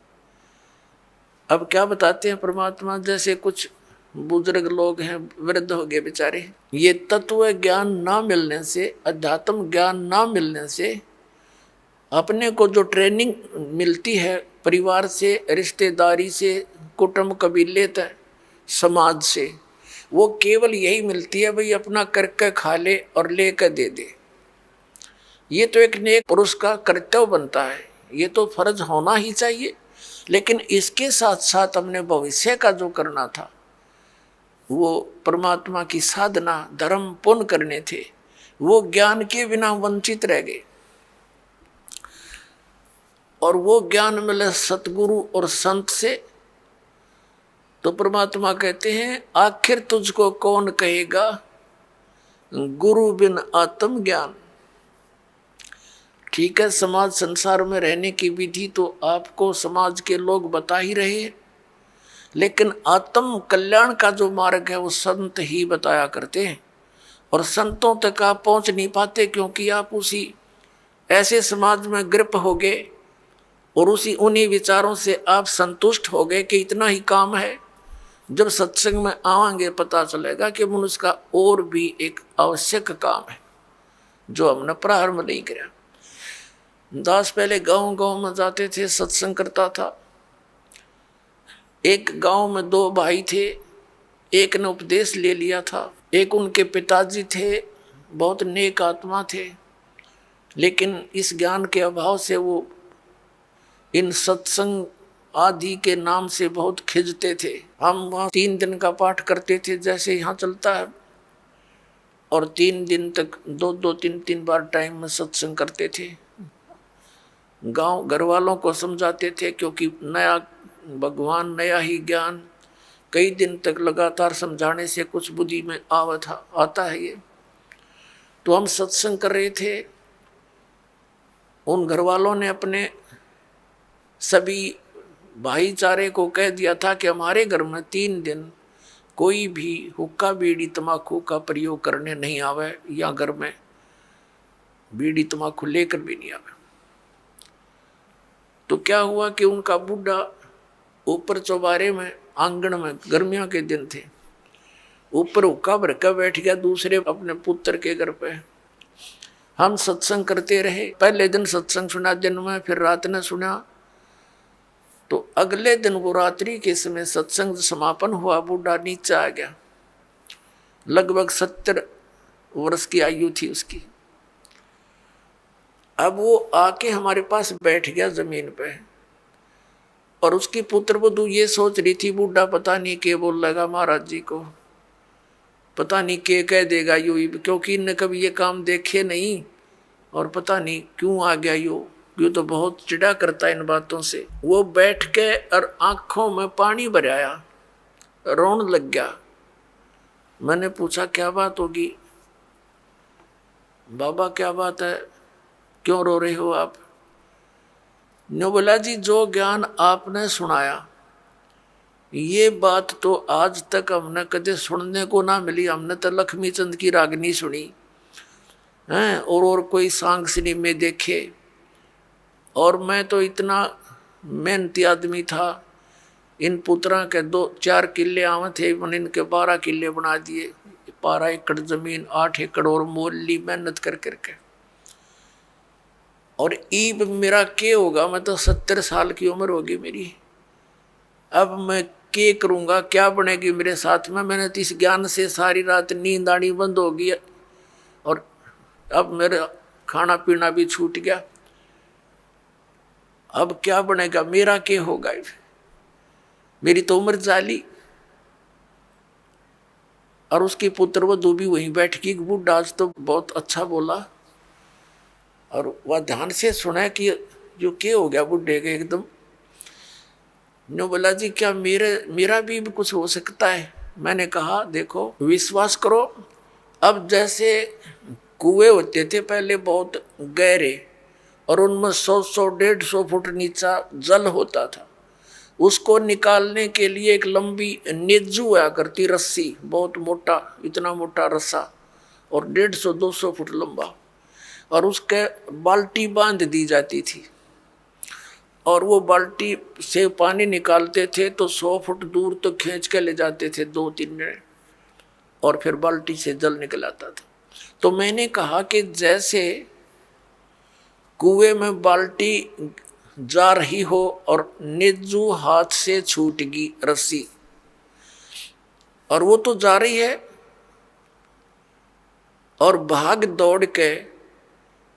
अब क्या बताते हैं परमात्मा, जैसे कुछ बुजुर्ग लोग हैं, वृद्ध हो गए बेचारे, ये तत्व ज्ञान ना मिलने से, अध्यात्म ज्ञान ना मिलने से अपने को जो ट्रेनिंग मिलती है परिवार से, रिश्तेदारी से, कुटुंब कबीले तक, समाज से, वो केवल यही मिलती है भाई अपना करके खा ले और ले कर दे दे। ये तो एक नेक पुरुष का कर्तव्य बनता है, ये तो फर्ज होना ही चाहिए। लेकिन इसके साथ साथ हमने भविष्य का जो करना था, वो परमात्मा की साधना, धर्म, पुण्य करने थे, वो ज्ञान के बिना वंचित रह गए। और वो ज्ञान मिले सतगुरु और संत से, तो परमात्मा कहते हैं आखिर तुझको कौन कहेगा, गुरु बिन आत्म ज्ञान। ठीक है, समाज संसार में रहने की विधि तो आपको समाज के लोग बता ही रहे हैं, लेकिन आत्म कल्याण का जो मार्ग है वो संत ही बताया करते हैं। और संतों तक आप पहुंच नहीं पाते, क्योंकि आप उसी ऐसे समाज में ग्रप हो गए और उन्हीं विचारों से आप संतुष्ट हो गए कि इतना ही काम है। जब सत्संग में आवांगे पता चलेगा कि मनुष्य का और भी एक आवश्यक काम है जो हमने प्रारंभ नहीं किया। दास पहले गांव गांव में जाते थे, सत्संग करता था। एक गांव में 2 भाई थे, एक ने उपदेश ले लिया था, एक उनके पिताजी थे, बहुत नेक आत्मा थे, लेकिन इस ज्ञान के अभाव से वो इन सत्संग आदि के नाम से बहुत खिंचते थे। हम वहाँ 3 दिन का पाठ करते थे जैसे यहाँ चलता है, और 3 दिन तक 2-2, 3-3 बार टाइम में सत्संग करते थे। गांव घर वालों को समझाते थे, क्योंकि नया भगवान नया ही ज्ञान कई दिन तक लगातार समझाने से कुछ बुद्धि में आता है ये। तो हम सत्संग कर रहे थे, उन घर वालों ने अपने सभी भाईचारे को कह दिया था कि हमारे घर में 3 दिन कोई भी हुक्का बीड़ी तम्बाकू का प्रयोग करने नहीं आवे, या घर में बीड़ी तम्बाकू लेकर भी नहीं आवे। तो क्या हुआ कि उनका बूढ़ा ऊपर चौबारे में आंगन में, गर्मियों के दिन थे, ऊपर हुक्का भर कर बैठ गया दूसरे अपने पुत्र के घर पे। हम सत्संग करते रहे। पहले दिन सत्संग सुना दिन में, फिर रात ने सुना। तो अगले दिन वो रात्रि के समय सत्संग समापन हुआ, बूढ़ा नीचे आ गया। लगभग 70 वर्ष की आयु थी उसकी। अब वो आके हमारे पास बैठ गया जमीन पे, और उसकी पुत्र वधू ये सोच रही थी, बूढ़ा पता नहीं क्या बोल लगा महाराज जी को, पता नहीं क्या कह देगा यू, क्योंकि इनने कभी ये काम देखे नहीं, और पता नहीं क्यों आ गया यू तो बहुत चिढ़ा करता है इन बातों से। वो बैठ के और आंखों में पानी भर आया, रोने लग गया। मैंने पूछा क्या बात होगी? बाबा क्या बात है, क्यों रो रहे हो आप? ने बोला जी जो ज्ञान आपने सुनाया ये बात तो आज तक हमने कदे सुनने को ना मिली। हमने तो लक्ष्मी चंद की रागनी सुनी हैं, और कोई सांग सिनेमे देखे, और मैं तो इतना मेहनती आदमी था। इन पुत्रा के 2-4 किले आवे थे, मैंने इनके 12 किले बना दिए। 12 एकड़ जमीन, 8 एकड़ और मोल ली मेहनत कर करके। और ईब मेरा क्या होगा, मैं तो 70 साल की उम्र होगी मेरी। अब मैं क्या करूँगा, क्या बनेगी मेरे साथ में? मैंने तो इस ज्ञान से सारी रात नींद आनी बंद हो गई, और अब मेरा खाना पीना भी छूट गया। अब क्या बनेगा, मेरा क्या होगा? मेरी तो उम्र जाली। और उसकी पुत्र वधू भी वहीं बैठ गई। बूढ़ा आज तो बहुत अच्छा बोला, और वह ध्यान से सुना कि जो क्या हो गया बुढ़े के एकदम। ने बोला जी क्या मेरा भी कुछ हो सकता है? मैंने कहा देखो विश्वास करो, अब जैसे कुएं होते थे पहले बहुत गहरे, और उनमें 100-150 फुट नीचा जल होता था। उसको निकालने के लिए एक लंबी नेजू हुआ करती रस्सी, बहुत मोटा, इतना मोटा रस्सा, और 150-200 फुट लंबा, और उसके बाल्टी बांध दी जाती थी, और वो बाल्टी से पानी निकालते थे तो 100 फुट दूर तो खींच के ले जाते थे 2-3 जने, और फिर बाल्टी से जल निकल आता था। तो मैंने कहा कि जैसे कुएं में बाल्टी जा रही हो और नेजू हाथ से छूट गई रस्सी, और वो तो जा रही है, और भाग दौड़ के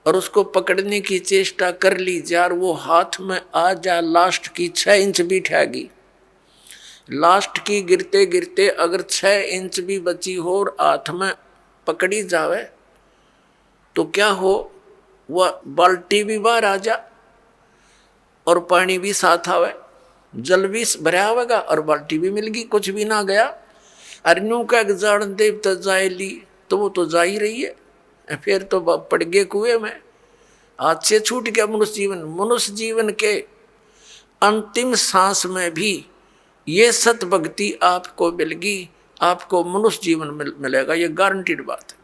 और उसको पकड़ने की चेष्टा कर ली यार, वो हाथ में आ जा, लास्ट की 6 इंच भी ठहगी। लास्ट की गिरते गिरते अगर 6 इंच भी बची हो और हाथ में पकड़ी जावे तो क्या हो, वह बाल्टी भी बाहर आ जा और पानी भी साथ आवे, जल भी भरा होगा और बाल्टी भी मिल गई, कुछ भी ना गया। अरनू का जान देव तो जाए ली, तो वो तो जा ही रही है, फिर तो पड़ गए कुएं में, हाथ से छूट गया मनुष्य जीवन। मनुष्य जीवन के अंतिम सांस में भी ये सत भक्ति आपको मिलेगी, आपको मनुष्य जीवन मिलेगा, ये गारंटीड बात है।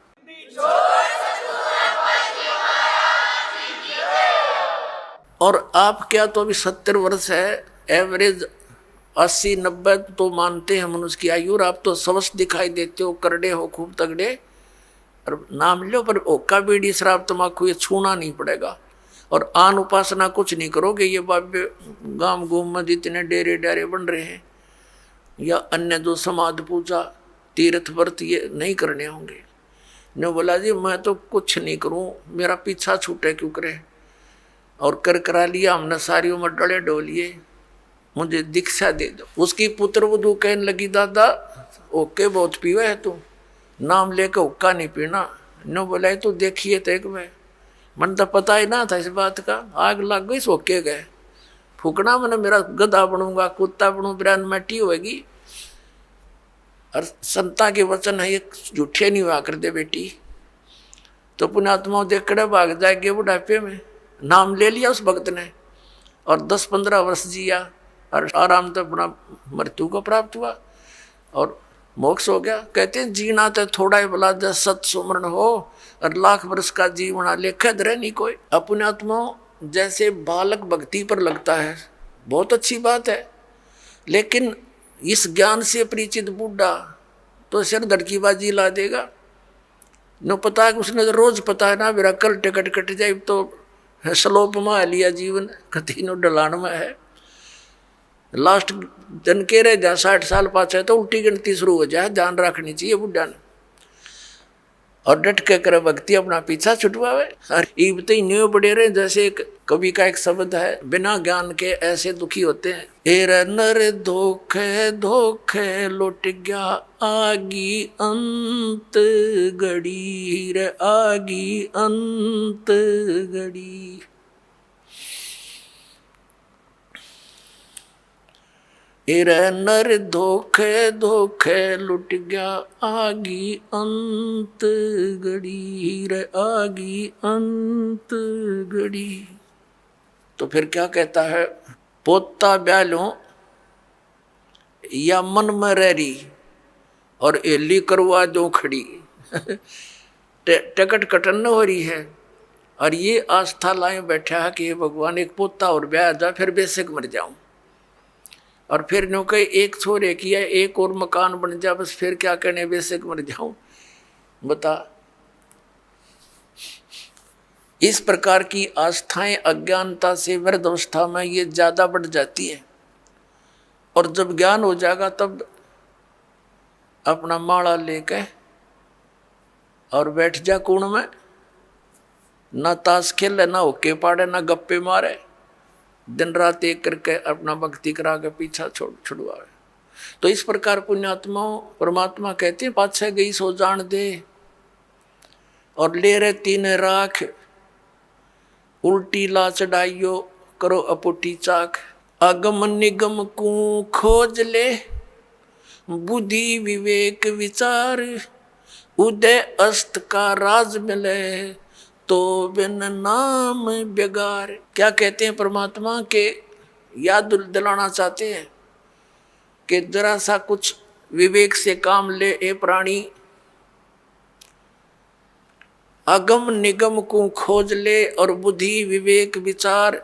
और आप क्या तो अभी 70 वर्ष है, एवरेज 80-90 तो मानते हैं मनुष्य की आयु, और आप तो स्वस्थ दिखाई देते हो, करड़े हो, खूब तगड़े, और नाम लो पर ओका बीड़ी शराब तम्बाकू ये छूना नहीं पड़ेगा। और आन उपासना कुछ नहीं करोगे, ये बाबे गांव गुम में जितने डेरे डारे बन रहे हैं या अन्य जो समाध पूजा तीर्थ व्रत ये नहीं करने होंगे। ने बोला जी मैं तो कुछ नहीं करूं, मेरा पीछा छूटे क्यों करे, और कर करा लिया हमने, सारी उम्र डले डोलिए, मुझे दीक्षा दे दो। उसकी पुत्र वधू कहने लगी दादा ओके बहुत पीवे है तू, नाम लेके हुक्का नहीं पीना। नो बोला तो देखिए तो एक में मन तो पता ही ना था इस बात का, आग लग गई सोके गए, फूकना मैंने मेरा गधा बनूंगा कुत्ता बनू ब्रांड मटी होगी। और संता के वचन है ये झूठे नहीं हुआ कर दे बेटी, तो पुण्यात्मा देखकर भाग जाएंगे बुढ़ापे में। नाम ले लिया उस भक्त ने और 10-15 वर्ष जिया और आराम से अपना मृत्यु को प्राप्त हुआ और मोक्ष हो गया। कहते हैं जीना तो थोड़ा ही भला जब सत सुमरण हो और लाख वर्ष का जीवना लेखा धरे नहीं कोई। अपने आत्मा जैसे बालक भक्ति पर लगता है बहुत अच्छी बात है, लेकिन इस ज्ञान से परिचित बूढ़ा तो सिर धड़कीबाजी ला देगा। न पता है उसने तो रोज पता है ना मेरा कल टिकट कट जाए, तो स्लोप में लिया जीवन कति नो डलान में है। लास्ट जन के रह जा 60 साल पाछे तो उल्टी गिनती शुरू हो जाए, ध्यान रखनी चाहिए बुढ़ा ने। और डट के करे भक्ति अपना पीछा छुटवावे। और ईब तो न्यू बड़े रहे, जैसे एक कवि का एक शब्द है, बिना ज्ञान के ऐसे दुखी होते हैं। एरा नर धोखे धोखे लुट गया आगी अंत घड़ी रे आगी अंत घड़ी। एरा नर धोखे धोखे लुट गया आगी अंत घड़ी रे आगी अंत घड़ी। तो फिर क्या कहता है, पोता ब्यालों या मन में रही और एली करवा दो खड़ी। टिकट कटन हो रही है और ये आस्था लाए बैठा है कि भगवान एक पोता और ब्याह जा फिर बेशक मर जाऊं, और फिर नो कहे एक छोरे किया एक और मकान बन जा बस फिर क्या करने बेशक मर जाऊं। बता, इस प्रकार की आस्थाएं अज्ञानता से वृद्ध अवस्था में ये ज्यादा बढ़ जाती है, और जब ज्ञान हो जाएगा तब अपना माला लेके और बैठ जा कुण में, ना ताश खेले ना होके पाड़े ना गप्पे मारे, दिन रात एक करके अपना भक्ति करा के पीछा छुड़वाए। तो इस प्रकार पुण्यात्माओं परमात्मा कहते हैं पाछे गई सो जान दे और ले रहे तीन राख, उल्टी ला चढ़ाइयो करो अपुटी चाक। अगम निगम को खोज ले बुद्धि विवेक विचार, उदय अस्त का राज मिले तो बिन नाम बेगार। क्या कहते हैं परमात्मा के याद दिलाना चाहते हैं कि जरा सा कुछ विवेक से काम ले ए प्राणी, अगम निगम को खोज ले और बुद्धि विवेक विचार,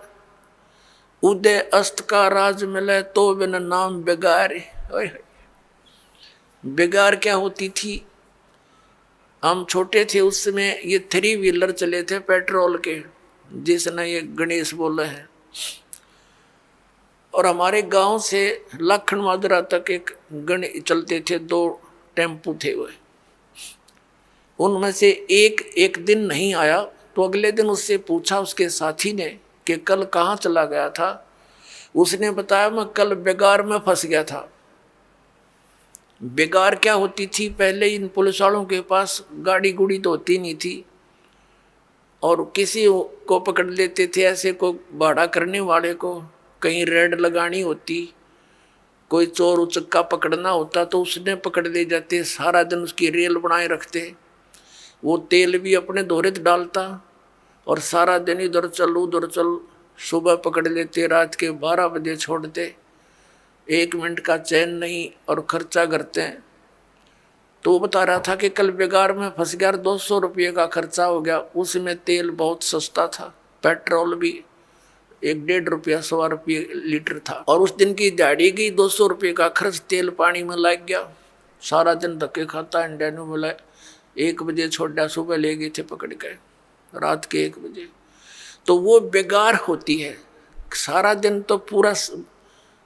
उदय अस्त का राज मिले तो बिन नाम बेगार। बेगार क्या होती थी, हम छोटे थे उस समय ये 3 व्हीलर चले थे पेट्रोल के, जिसने ये गणेश बोला है, और हमारे गांव से लखन माजरा तक एक गणेश चलते थे, 2 टेम्पू थे वो। उनमें से एक दिन नहीं आया तो अगले दिन उससे पूछा उसके साथी ने कि कल कहाँ चला गया था। उसने बताया मैं कल बेगार में फंस गया था। बेगार क्या होती थी, पहले इन पुलिस वालों के पास गाड़ी गुड़ी तो होती नहीं थी, और किसी को पकड़ लेते थे ऐसे को भाड़ा करने वाले को, कहीं रेड लगानी होती, कोई चोर उचक्का पकड़ना होता तो उसने पकड़ ले जाते, सारा दिन उसकी रेल बनाए रखते, वो तेल भी अपने दोहरे डालता और सारा दिन इधर चल उधर चल, सुबह पकड़ लेते रात के 12 बजे छोड़ते, 1 मिनट का चैन नहीं और खर्चा करते हैं। तो वो बता रहा था कि कल बेगार में फंस गया, 200 रुपये का खर्चा हो गया। उसमें तेल बहुत सस्ता था, पेट्रोल भी 1-1.5 रुपया 100 रुपये लीटर था। और उस दिन की दिहाड़ी की 200 रुपये का खर्च तेल पानी में लग गया। सारा दिन धक्के खाता इंडियन बोला 1 बजे छोड़ा, सुबह ले गए थे पकड़ के रात के 1 बजे। तो वो बेकार होती है। सारा दिन तो पूरा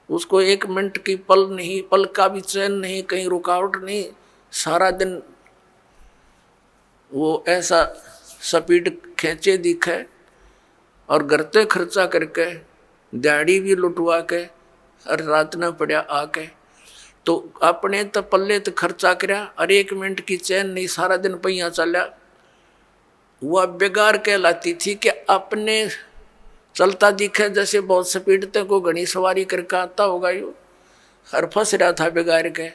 उसको 1 मिनट की पल नहीं, पल का भी चैन नहीं, कहीं रुकावट नहीं, सारा दिन वो ऐसा स्पीड खींचे दिखे और गरते खर्चा करके दिहाड़ी भी लुटवा के और रात न पड़ा आके। तो अपने तो पल्ले तो खर्चा करया और 1 मिनट की चैन नहीं, सारा दिन पहिया चला। वह बेकार कहलाती थी कि अपने चलता दिखे जैसे बहुत स्पीड तक को घनी सवारी करके आता होगा यो, और फंस रहा था बेगार के।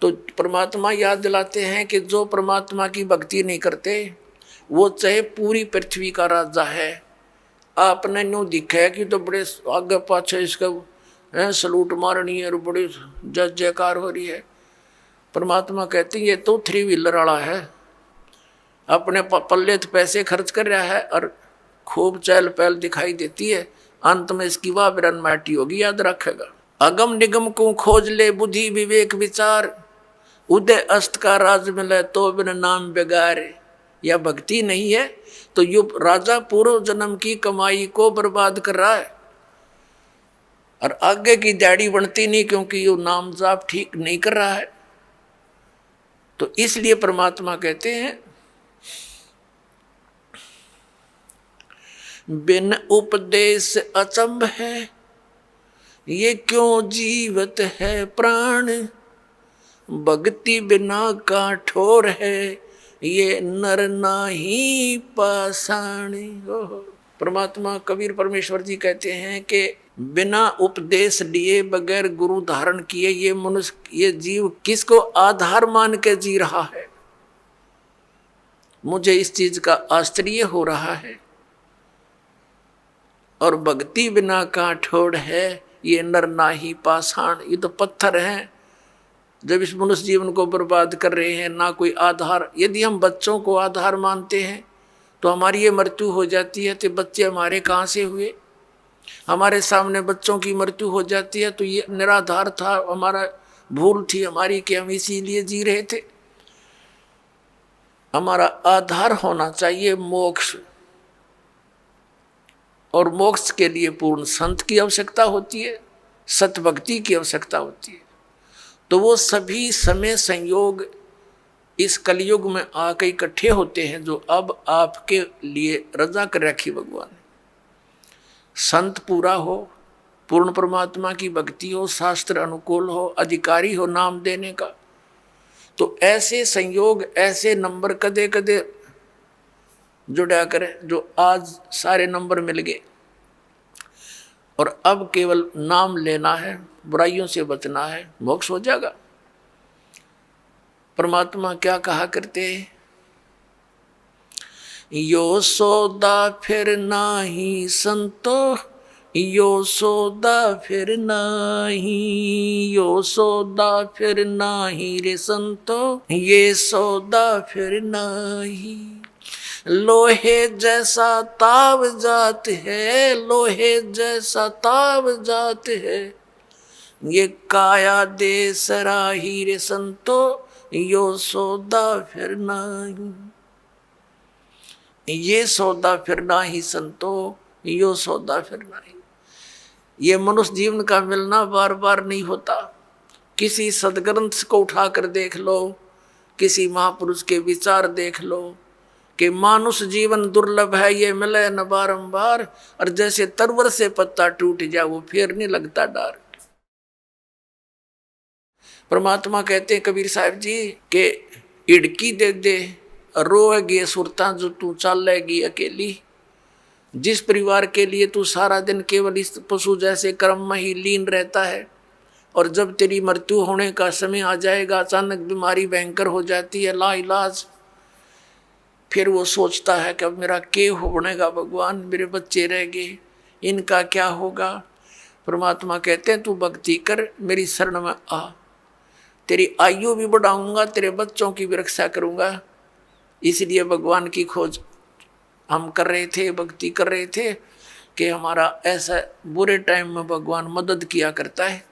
तो परमात्मा याद दिलाते हैं कि जो परमात्मा की भक्ति नहीं करते वो चाहे पूरी पृथ्वी का राजा है, आपने न्यू दिखा कि तो बड़े आगे पाछे इसका सलूट मारनी है और बड़ी जय जयकार हो रही है। परमात्मा कहते हैं ये तो 3 व्हीलर वाला है, अपने पल्ले तो पैसे खर्च कर रहा है और खूब चहल पहल दिखाई देती है, अंत में इसकी वाह बिरन माटी होगी, याद रखेगा। अगम निगम को खोज ले बुद्धि विवेक विचार, उदय अस्त का राज मिले तो बिन नाम बेगार। या भक्ति नहीं है तो यो राजा पूर्व जन्म की कमाई को बर्बाद कर रहा है और आगे की दाढ़ी बनती नहीं, क्योंकि यो नाम जाप ठीक नहीं कर रहा है। तो इसलिए परमात्मा कहते हैं बिन उपदेश अचंभ है, ये क्यों जीवत है प्राण, भक्ति बिना का ठोर है, ये नर नाही पाषाण। परमात्मा कबीर परमेश्वर जी कहते हैं कि बिना उपदेश लिए बगैर गुरु धारण किए ये मनुष्य, ये जीव किसको आधार मान के जी रहा है। मुझे इस चीज का आश्चर्य हो रहा है। और भक्ति बिना का ठोड़ है, ये नर नाही पाषाण। ये तो पत्थर हैं जब इस मनुष्य जीवन को बर्बाद कर रहे हैं, ना कोई आधार। यदि हम बच्चों को आधार मानते हैं तो हमारी ये मृत्यु हो जाती है, तो बच्चे हमारे कहाँ से हुए। हमारे सामने बच्चों की मृत्यु हो जाती है तो ये निराधार था, हमारा भूल थी हमारी कि हम इसीलिए जी रहे थे। हमारा आधार होना चाहिए मोक्ष, और मोक्ष के लिए पूर्ण संत की आवश्यकता होती है, सतभक्ति की आवश्यकता होती है। तो वो सभी समय संयोग इस कलयुग में आके इकट्ठे होते हैं जो अब आपके लिए रजा कर रखी भगवान ने। संत पूरा हो, पूर्ण परमात्मा की भक्ति हो, शास्त्र अनुकूल हो, अधिकारी हो नाम देने का, तो ऐसे संयोग ऐसे नंबर कदे कदे जुड़ा करें जो आज सारे नंबर मिल गए। और अब केवल नाम लेना है, बुराइयों से बचना है, मोक्ष हो जाएगा। परमात्मा क्या कहा करते हैं, यो सौदा फिर नाही संतो, यो सौदा फिर नाही, यो सौदा फिर नाही रे संतो, ये सौदा फिर नाही। लोहे जैसा ताव जात है, लोहे जैसा ताव जात है, ये काया दे सराही रे संतो, यो सौदा फिर नाही। ये सौदा फिर नाही संतो, यो सौदा फिर नाही। ये मनुष्य जीवन का मिलना बार बार नहीं होता। किसी सदग्रंथ को उठाकर देख लो, किसी महापुरुष के विचार देख लो कि मानुष जीवन दुर्लभ है, ये मिले न बारंबार, और जैसे तरवर से पत्ता टूट जाए वो फिर नहीं लगता डार। परमात्मा कहते हैं कबीर साहब जी के इड़की दे दे रोएगी सुरता जो तू चलेगी अकेली। जिस परिवार के लिए तू सारा दिन केवल इस पशु जैसे कर्म में ही लीन रहता है, और जब तेरी मृत्यु होने का समय आ जाएगा, अचानक बीमारी भयंकर हो जाती है लाइलाज, फिर वो सोचता है कि अब मेरा क्या होनेगा भगवान, मेरे बच्चे रह गए, इनका क्या होगा। परमात्मा कहते हैं तू भक्ति कर, मेरी शरण में आ, तेरी आयु भी बढ़ाऊंगा, तेरे बच्चों की भी रक्षा करूंगा। इसलिए भगवान की खोज हम कर रहे थे, भक्ति कर रहे थे, कि हमारा ऐसा बुरे टाइम में भगवान मदद किया करता है।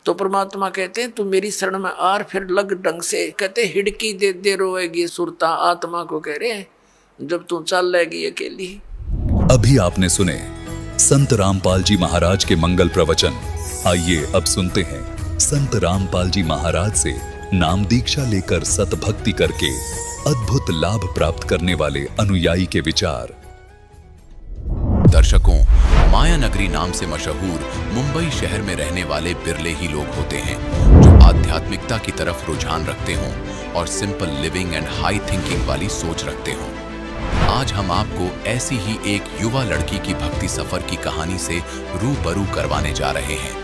तो परमात्मा कहते हैं तू मेरी शरण में आर फिर लग ढंग से, कहते हिड़की दे दे रोएगी सुरता, आत्मा को कह रहे हैं जब तू चल लेगी अकेली। अभी आपने सुने संत रामपाल जी महाराज के मंगल प्रवचन। आइए अब सुनते हैं संत रामपाल जी महाराज से नाम दीक्षा लेकर सतभक्ति करके अद्भुत लाभ प्राप्त करने वाले अनुयायी के विचार। दर्शकों, माया नगरी नाम से मशहूर मुंबई शहर में रहने वाले बिरले ही लोग होते हैं जो आध्यात्मिकता की तरफ रुझान रखते हों और simple living and high thinking वाली सोच रखते हों। आज हम आपको ऐसी ही एक युवा लड़की की भक्ति सफर की कहानी से रूबरू करवाने जा रहे हैं।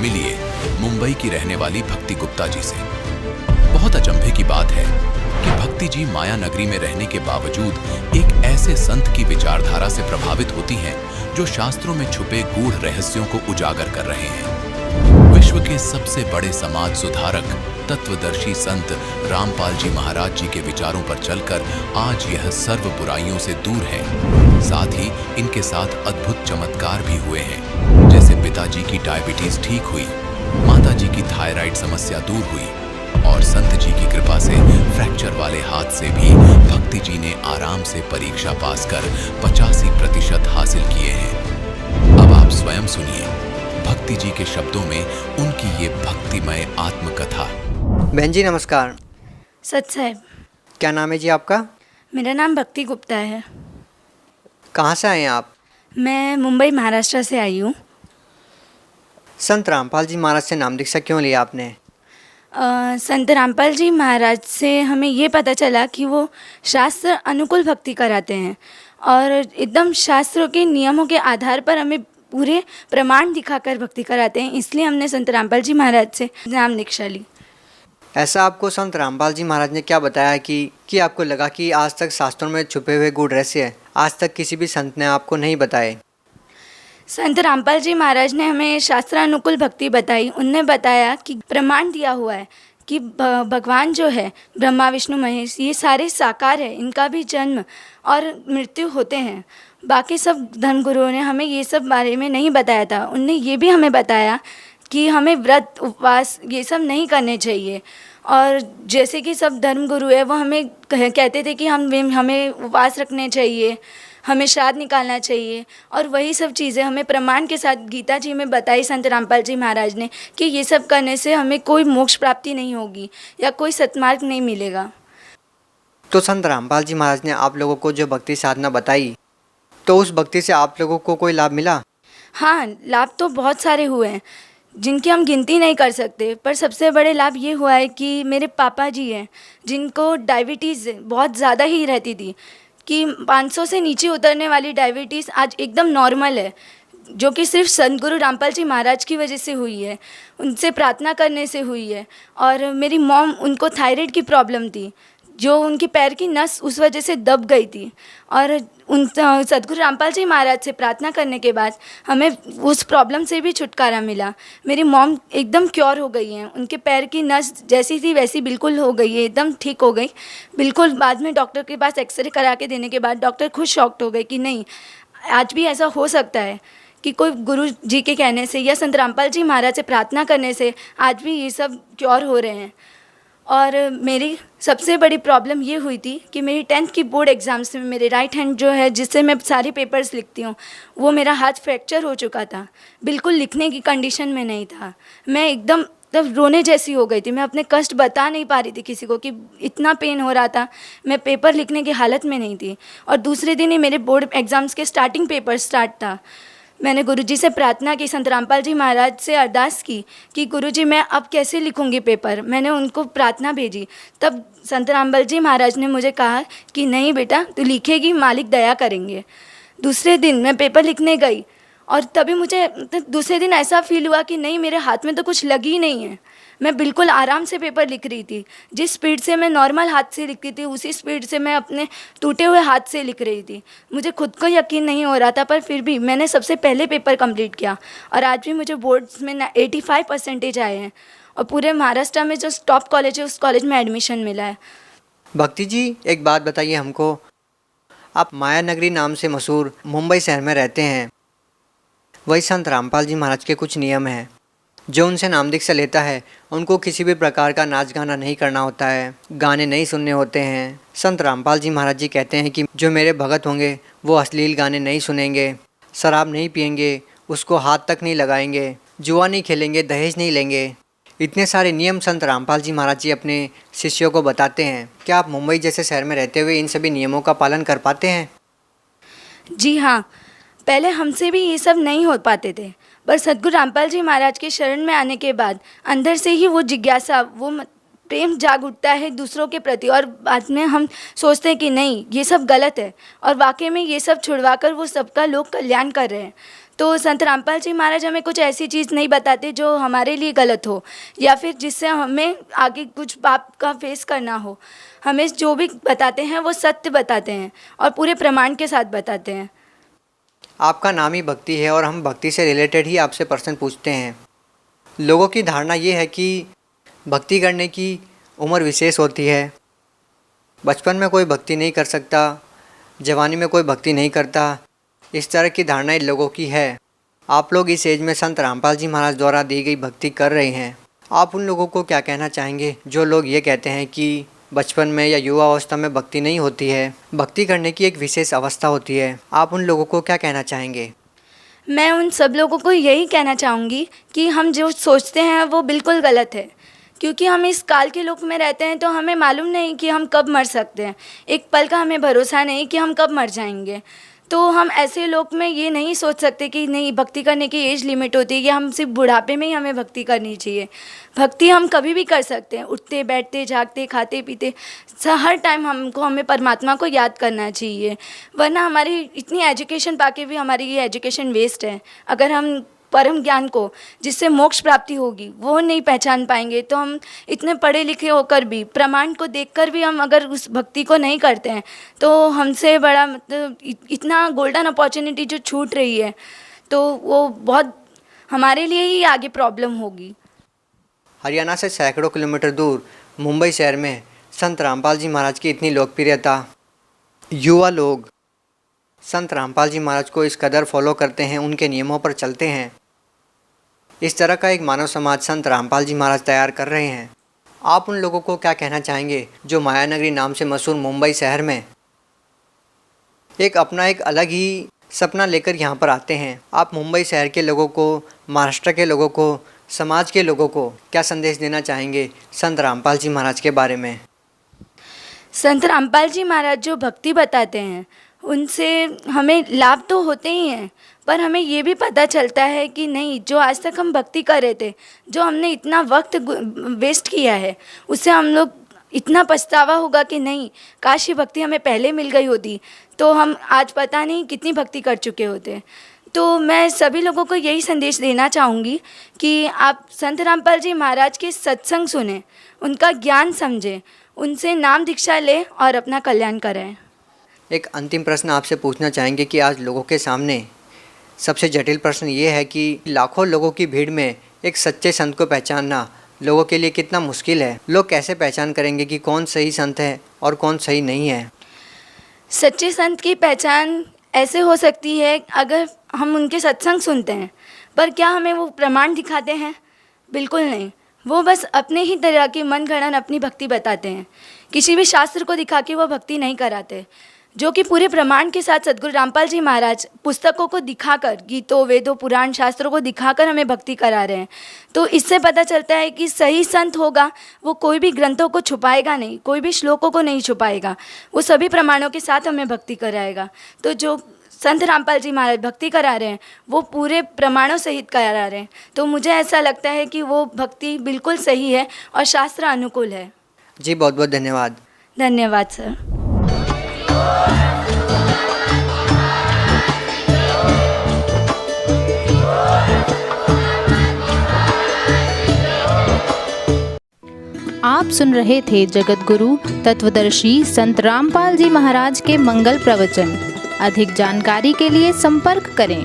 मिलिए मुंबई की रहने वाली भक्ति गुप्ता जी से। बहुत अचंभे की बात है कि भक्ति जी माया नगरी में रहने के बावजूद एक ऐसे संत की विचारधारा से प्रभावित होती हैं जो शास्त्रों में छुपे गूढ़ रहस्यों को उजागर कर रहे हैं। विश्व के सबसे बड़े समाज सुधारक तत्वदर्शी संत रामपाल जी महाराज जी के विचारों पर चलकर आज यह सर्व बुराइयों से दूर है। साथ ही इनके साथ अद्भुत चमत्कार भी हुए हैं, जैसे पिताजी की डायबिटीज ठीक हुई, माता जी की थायराइड समस्या दूर हुई और संत जी की कृपा से फ्रैक्चर वाले हाथ से भी भक्ति जी ने आराम से परीक्षा पास कर 85% हासिल किए हैं। अब आप स्वयं सुनिए भक्ति जी के शब्दों में उनकी ये भक्तिमय आत्मकथा। बहन जी नमस्कार। सच साहब। क्या नाम है जी आपका? मेरा नाम भक्ति गुप्ता है। कहाँ से आए हैं आप? मैं मुंबई महाराष्ट्र से आई हूँ। संत रामपाल जी महाराज से नाम दीक्षा क्यों लिया आपने? संत रामपाल जी महाराज से हमें ये पता चला कि वो शास्त्र अनुकूल भक्ति कराते हैं और एकदम शास्त्रों के नियमों के आधार पर हमें पूरे प्रमाण दिखाकर भक्ति कराते हैं, इसलिए हमने संत रामपाल जी महाराज से नाम दीक्षा ली। ऐसा आपको संत रामपाल जी महाराज ने क्या बताया कि आपको लगा कि आज तक शास्त्रों में छुपे हुए गूढ़ रहस्य आज तक किसी भी संत ने आपको नहीं बताए? संत रामपाल जी महाराज ने हमें शास्त्रानुकूल भक्ति बताई। उनने बताया कि प्रमाण दिया हुआ है कि भगवान जो है ब्रह्मा विष्णु महेश ये सारे साकार है, इनका भी जन्म और मृत्यु होते हैं। बाकी सब धर्मगुरुओं ने हमें ये सब बारे में नहीं बताया था। उनने ये भी हमें बताया कि हमें व्रत उपवास ये सब नहीं करने चाहिए। और जैसे कि सब धर्मगुरु है वो हमें कहते थे कि हमें उपवास रखने चाहिए, हमें श्राद्ध निकालना चाहिए, और वही सब चीज़ें हमें प्रमाण के साथ गीता जी में बताई संत रामपाल जी महाराज ने कि ये सब करने से हमें कोई मोक्ष प्राप्ति नहीं होगी या कोई सत्मार्ग नहीं मिलेगा। तो संत रामपाल जी महाराज ने आप लोगों को जो भक्ति साधना बताई तो उस भक्ति से आप लोगों को कोई लाभ मिला? हाँ, लाभ तो बहुत सारे हुए हैं जिनकी हम गिनती नहीं कर सकते, पर सबसे बड़े लाभ ये हुआ है कि मेरे पापा जी हैं जिनको डायबिटीज़ बहुत ज़्यादा ही रहती थी कि 500 से नीचे उतरने वाली डायबिटीज़ आज एकदम नॉर्मल है, जो कि सिर्फ संत गुरु रामपाल जी महाराज की वजह से हुई है, उनसे प्रार्थना करने से हुई है। और मेरी मॉम, उनको थायराइड की प्रॉब्लम थी जो उनके पैर की नस उस वजह से दब गई थी, और उन सतगुरु रामपाल जी महाराज से प्रार्थना करने के बाद हमें उस प्रॉब्लम से भी छुटकारा मिला। मेरी मॉम एकदम क्योर हो गई हैं, उनके पैर की नस जैसी थी वैसी बिल्कुल हो गई है, एकदम ठीक हो गई बिल्कुल। बाद में डॉक्टर के पास एक्सरे करा के देने के बाद डॉक्टर खुद शॉक्ड हो गए कि नहीं, आज भी ऐसा हो सकता है कि कोई गुरु जी के कहने से या संत रामपाल जी महाराज से प्रार्थना करने से आज भी ये सब क्योर हो रहे हैं। और मेरी सबसे बड़ी प्रॉब्लम ये हुई थी कि मेरी 10th की बोर्ड एग्ज़ाम्स में मेरे राइट हैंड जो है जिससे मैं सारे पेपर्स लिखती हूँ वो मेरा हाथ फ्रैक्चर हो चुका था, बिल्कुल लिखने की कंडीशन में नहीं था। मैं एकदम तब रोने जैसी हो गई थी, मैं अपने कष्ट बता नहीं पा रही थी किसी को कि इतना पेन हो रहा था, मैं पेपर लिखने की हालत में नहीं थी। और दूसरे दिन ही मेरे बोर्ड एग्ज़ाम्स के स्टार्टिंग पेपर स्टार्ट था। मैंने गुरुजी से प्रार्थना की, संत रामपाल जी महाराज से अरदास की कि गुरुजी मैं अब कैसे लिखूंगी पेपर। मैंने उनको प्रार्थना भेजी, तब संत रामपाल जी महाराज ने मुझे कहा कि नहीं बेटा तू लिखेगी, मालिक दया करेंगे। दूसरे दिन मैं पेपर लिखने गई और तभी मुझे दूसरे दिन ऐसा फील हुआ कि नहीं, मेरे हाथ में तो कुछ लगी ही नहीं है। मैं बिल्कुल आराम से पेपर लिख रही थी, जिस स्पीड से मैं नॉर्मल हाथ से लिखती थी उसी स्पीड से मैं अपने टूटे हुए हाथ से लिख रही थी। मुझे खुद को यकीन नहीं हो रहा था, पर फिर भी मैंने सबसे पहले पेपर कंप्लीट किया और आज भी मुझे बोर्ड्स में 85% आए हैं और पूरे महाराष्ट्र में जो टॉप कॉलेज है उस कॉलेज में एडमिशन मिला है। भक्ति जी एक बात बताइए हमको, आप माया नगरी नाम से मशहूर मुंबई शहर में रहते हैं। वही संत रामपाल जी महाराज के कुछ नियम हैं। जो उनसे नाम दीक्षा लेता है उनको किसी भी प्रकार का नाच गाना नहीं करना होता है, गाने नहीं सुनने होते हैं। संत रामपाल जी महाराज जी कहते हैं कि जो मेरे भगत होंगे वो अश्लील गाने नहीं सुनेंगे, शराब नहीं पिएंगे, उसको हाथ तक नहीं लगाएंगे, जुआ नहीं खेलेंगे, दहेज नहीं लेंगे। इतने सारे नियम संत रामपाल जी महाराज जी अपने शिष्यों को बताते हैं। क्या आप मुंबई जैसे शहर में रहते हुए इन सभी नियमों का पालन कर पाते हैं? जी हाँ, पहले हमसे भी ये सब नहीं हो पाते थे, पर सद्गुरु रामपाल जी महाराज के शरण में आने के बाद अंदर से ही वो जिज्ञासा, प्रेम जाग उठता है दूसरों के प्रति, और बाद में हम सोचते हैं कि नहीं, ये सब गलत है, और वाकई में ये सब छुड़वाकर वो सबका लोक कल्याण कर रहे हैं। तो संत रामपाल जी महाराज हमें कुछ ऐसी चीज़ नहीं बताते जो हमारे लिए गलत हो, या फिर जिससे हमें आगे कुछ पाप का फेस करना हो। हमें जो भी बताते हैं वो सत्य बताते हैं और पूरे प्रमाण के साथ बताते हैं। आपका नाम ही भक्ति है और हम भक्ति से रिलेटेड ही आपसे प्रश्न पूछते हैं। लोगों की धारणा ये है कि भक्ति करने की उम्र विशेष होती है। बचपन में कोई भक्ति नहीं कर सकता, जवानी में कोई भक्ति नहीं करता, इस तरह की धारणाएं लोगों की है। आप लोग इस एज में संत रामपाल जी महाराज द्वारा दी गई भक्ति कर रहे हैं। आप उन लोगों को क्या कहना चाहेंगे जो लोग ये कहते हैं कि बचपन में या युवा अवस्था में भक्ति नहीं होती है, भक्ति करने की एक विशेष अवस्था होती है? आप उन लोगों को क्या कहना चाहेंगे? मैं उन सब लोगों को यही कहना चाहूँगी कि हम जो सोचते हैं वो बिल्कुल गलत है, क्योंकि हम इस काल के लोक में रहते हैं तो हमें मालूम नहीं कि हम कब मर सकते हैं। एक पल का हमें भरोसा नहीं कि हम कब मर जाएंगे। तो हम ऐसे लोक में ये नहीं सोच सकते कि नहीं, भक्ति करने की एज लिमिट होती है, या हम सिर्फ बुढ़ापे में ही हमें भक्ति करनी चाहिए। भक्ति हम कभी भी कर सकते हैं, उठते बैठते जागते खाते पीते, हर टाइम हमें परमात्मा को याद करना चाहिए। वरना हमारी इतनी एजुकेशन पाके भी हमारी ये एजुकेशन वेस्ट है। अगर हम परम ज्ञान को, जिससे मोक्ष प्राप्ति होगी, वो नहीं पहचान पाएंगे तो हम इतने पढ़े लिखे होकर भी, प्रमाण को देखकर भी हम अगर उस भक्ति को नहीं करते हैं तो हमसे बड़ा मतलब इतना गोल्डन अपॉर्चुनिटी जो छूट रही है, तो वो बहुत हमारे लिए ही आगे प्रॉब्लम होगी। हरियाणा से सैकड़ों किलोमीटर दूर मुंबई शहर में संत रामपाल जी महाराज की इतनी लोकप्रियता, युवा लोग संत रामपाल जी महाराज को इस कदर फॉलो करते हैं, उनके नियमों पर चलते हैं। इस तरह का एक मानव समाज संत रामपाल जी महाराज तैयार कर रहे हैं। आप उन लोगों को क्या कहना चाहेंगे जो माया नगरी नाम से मशहूर मुंबई शहर में एक अपना एक अलग ही सपना लेकर यहाँ पर आते हैं? आप मुंबई शहर के लोगों को, महाराष्ट्र के लोगों को, समाज के लोगों को क्या संदेश देना चाहेंगे संत रामपाल जी महाराज के बारे में? संत रामपाल जी महाराज जो भक्ति बताते हैं उनसे हमें लाभ तो होते ही हैं, पर हमें ये भी पता चलता है कि नहीं, जो आज तक हम भक्ति कर रहे थे, जो हमने इतना वक्त वेस्ट किया है, उससे हम लोग इतना पछतावा होगा कि नहीं, काश ये भक्ति हमें पहले मिल गई होती तो हम आज पता नहीं कितनी भक्ति कर चुके होते। तो मैं सभी लोगों को यही संदेश देना चाहूँगी कि आप संत रामपाल जी महाराज के सत्संग सुने, उनका ज्ञान समझें, उनसे नाम दीक्षा लें और अपना कल्याण करें। एक अंतिम प्रश्न आपसे पूछना चाहेंगे कि आज लोगों के सामने सबसे जटिल प्रश्न ये है कि लाखों लोगों की भीड़ में एक सच्चे संत को पहचानना लोगों के लिए कितना मुश्किल है। लोग कैसे पहचान करेंगे कि कौन सही संत है और कौन सही नहीं है? सच्चे संत की पहचान ऐसे हो सकती है अगर हम उनके सत्संग सुनते हैं, पर क्या हमें वो प्रमाण दिखाते हैं? बिल्कुल नहीं। वो बस अपने ही तरह की मन गढ़ंत अपनी भक्ति बताते हैं, किसी भी शास्त्र को दिखा के वो भक्ति नहीं कराते, जो कि पूरे प्रमाण के साथ सद्गुरु रामपाल जी महाराज पुस्तकों को दिखाकर, गीतों, वेदों, पुराण, शास्त्रों को दिखाकर हमें भक्ति करा रहे हैं। तो इससे पता चलता है कि सही संत होगा वो कोई भी ग्रंथों को छुपाएगा नहीं, कोई भी श्लोकों को नहीं छुपाएगा, वो सभी प्रमाणों के साथ हमें भक्ति कराएगा। तो जो संत रामपाल जी महाराज भक्ति करा रहे हैं वो पूरे प्रमाणों सहित करा रहे हैं। तो मुझे ऐसा लगता है कि वो भक्ति बिल्कुल सही है और शास्त्र अनुकूल है। जी बहुत बहुत धन्यवाद। धन्यवाद सर। आप सुन रहे थे जगत गुरु तत्वदर्शी संत रामपाल जी महाराज के मंगल प्रवचन। अधिक जानकारी के लिए संपर्क करें।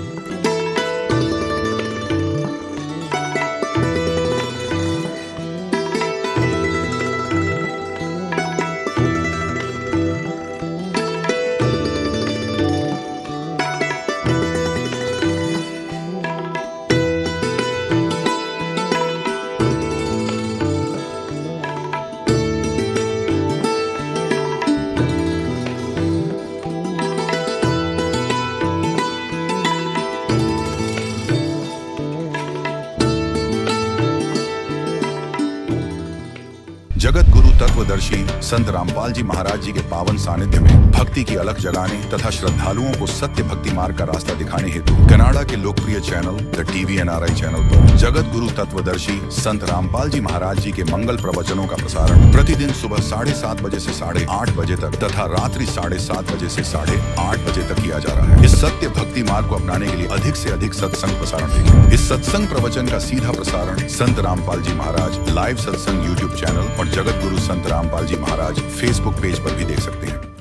जगत गुरु तत्वदर्शी संत रामपाल जी महाराज जी के पावन सानिध्य में भक्ति की अलख जगाने तथा श्रद्धालुओं को सत्य भक्ति मार्ग का रास्ता दिखाने हेतु कनाडा के लोकप्रिय channel the TV NRI channel पर जगत गुरु तत्वदर्शी संत रामपाल जी महाराज जी के मंगल प्रवचनों का प्रसारण प्रतिदिन सुबह 7:30 बजे से 8:30 बजे तक तथा रात्रि 7:30 बजे से 8:30 बजे तक किया जा रहा है। इस सत्य भक्ति मार्ग को अपनाने के लिए अधिक से अधिक सत्संग प्रसारण देखें। इस सत्संग प्रवचन का सीधा प्रसारण संत रामपाल जी महाराज लाइव सत्संग YouTube चैनल और जगत गुरु संत रामपाल जी महाराज फेसबुक पेज पर भी देख सकते हैं।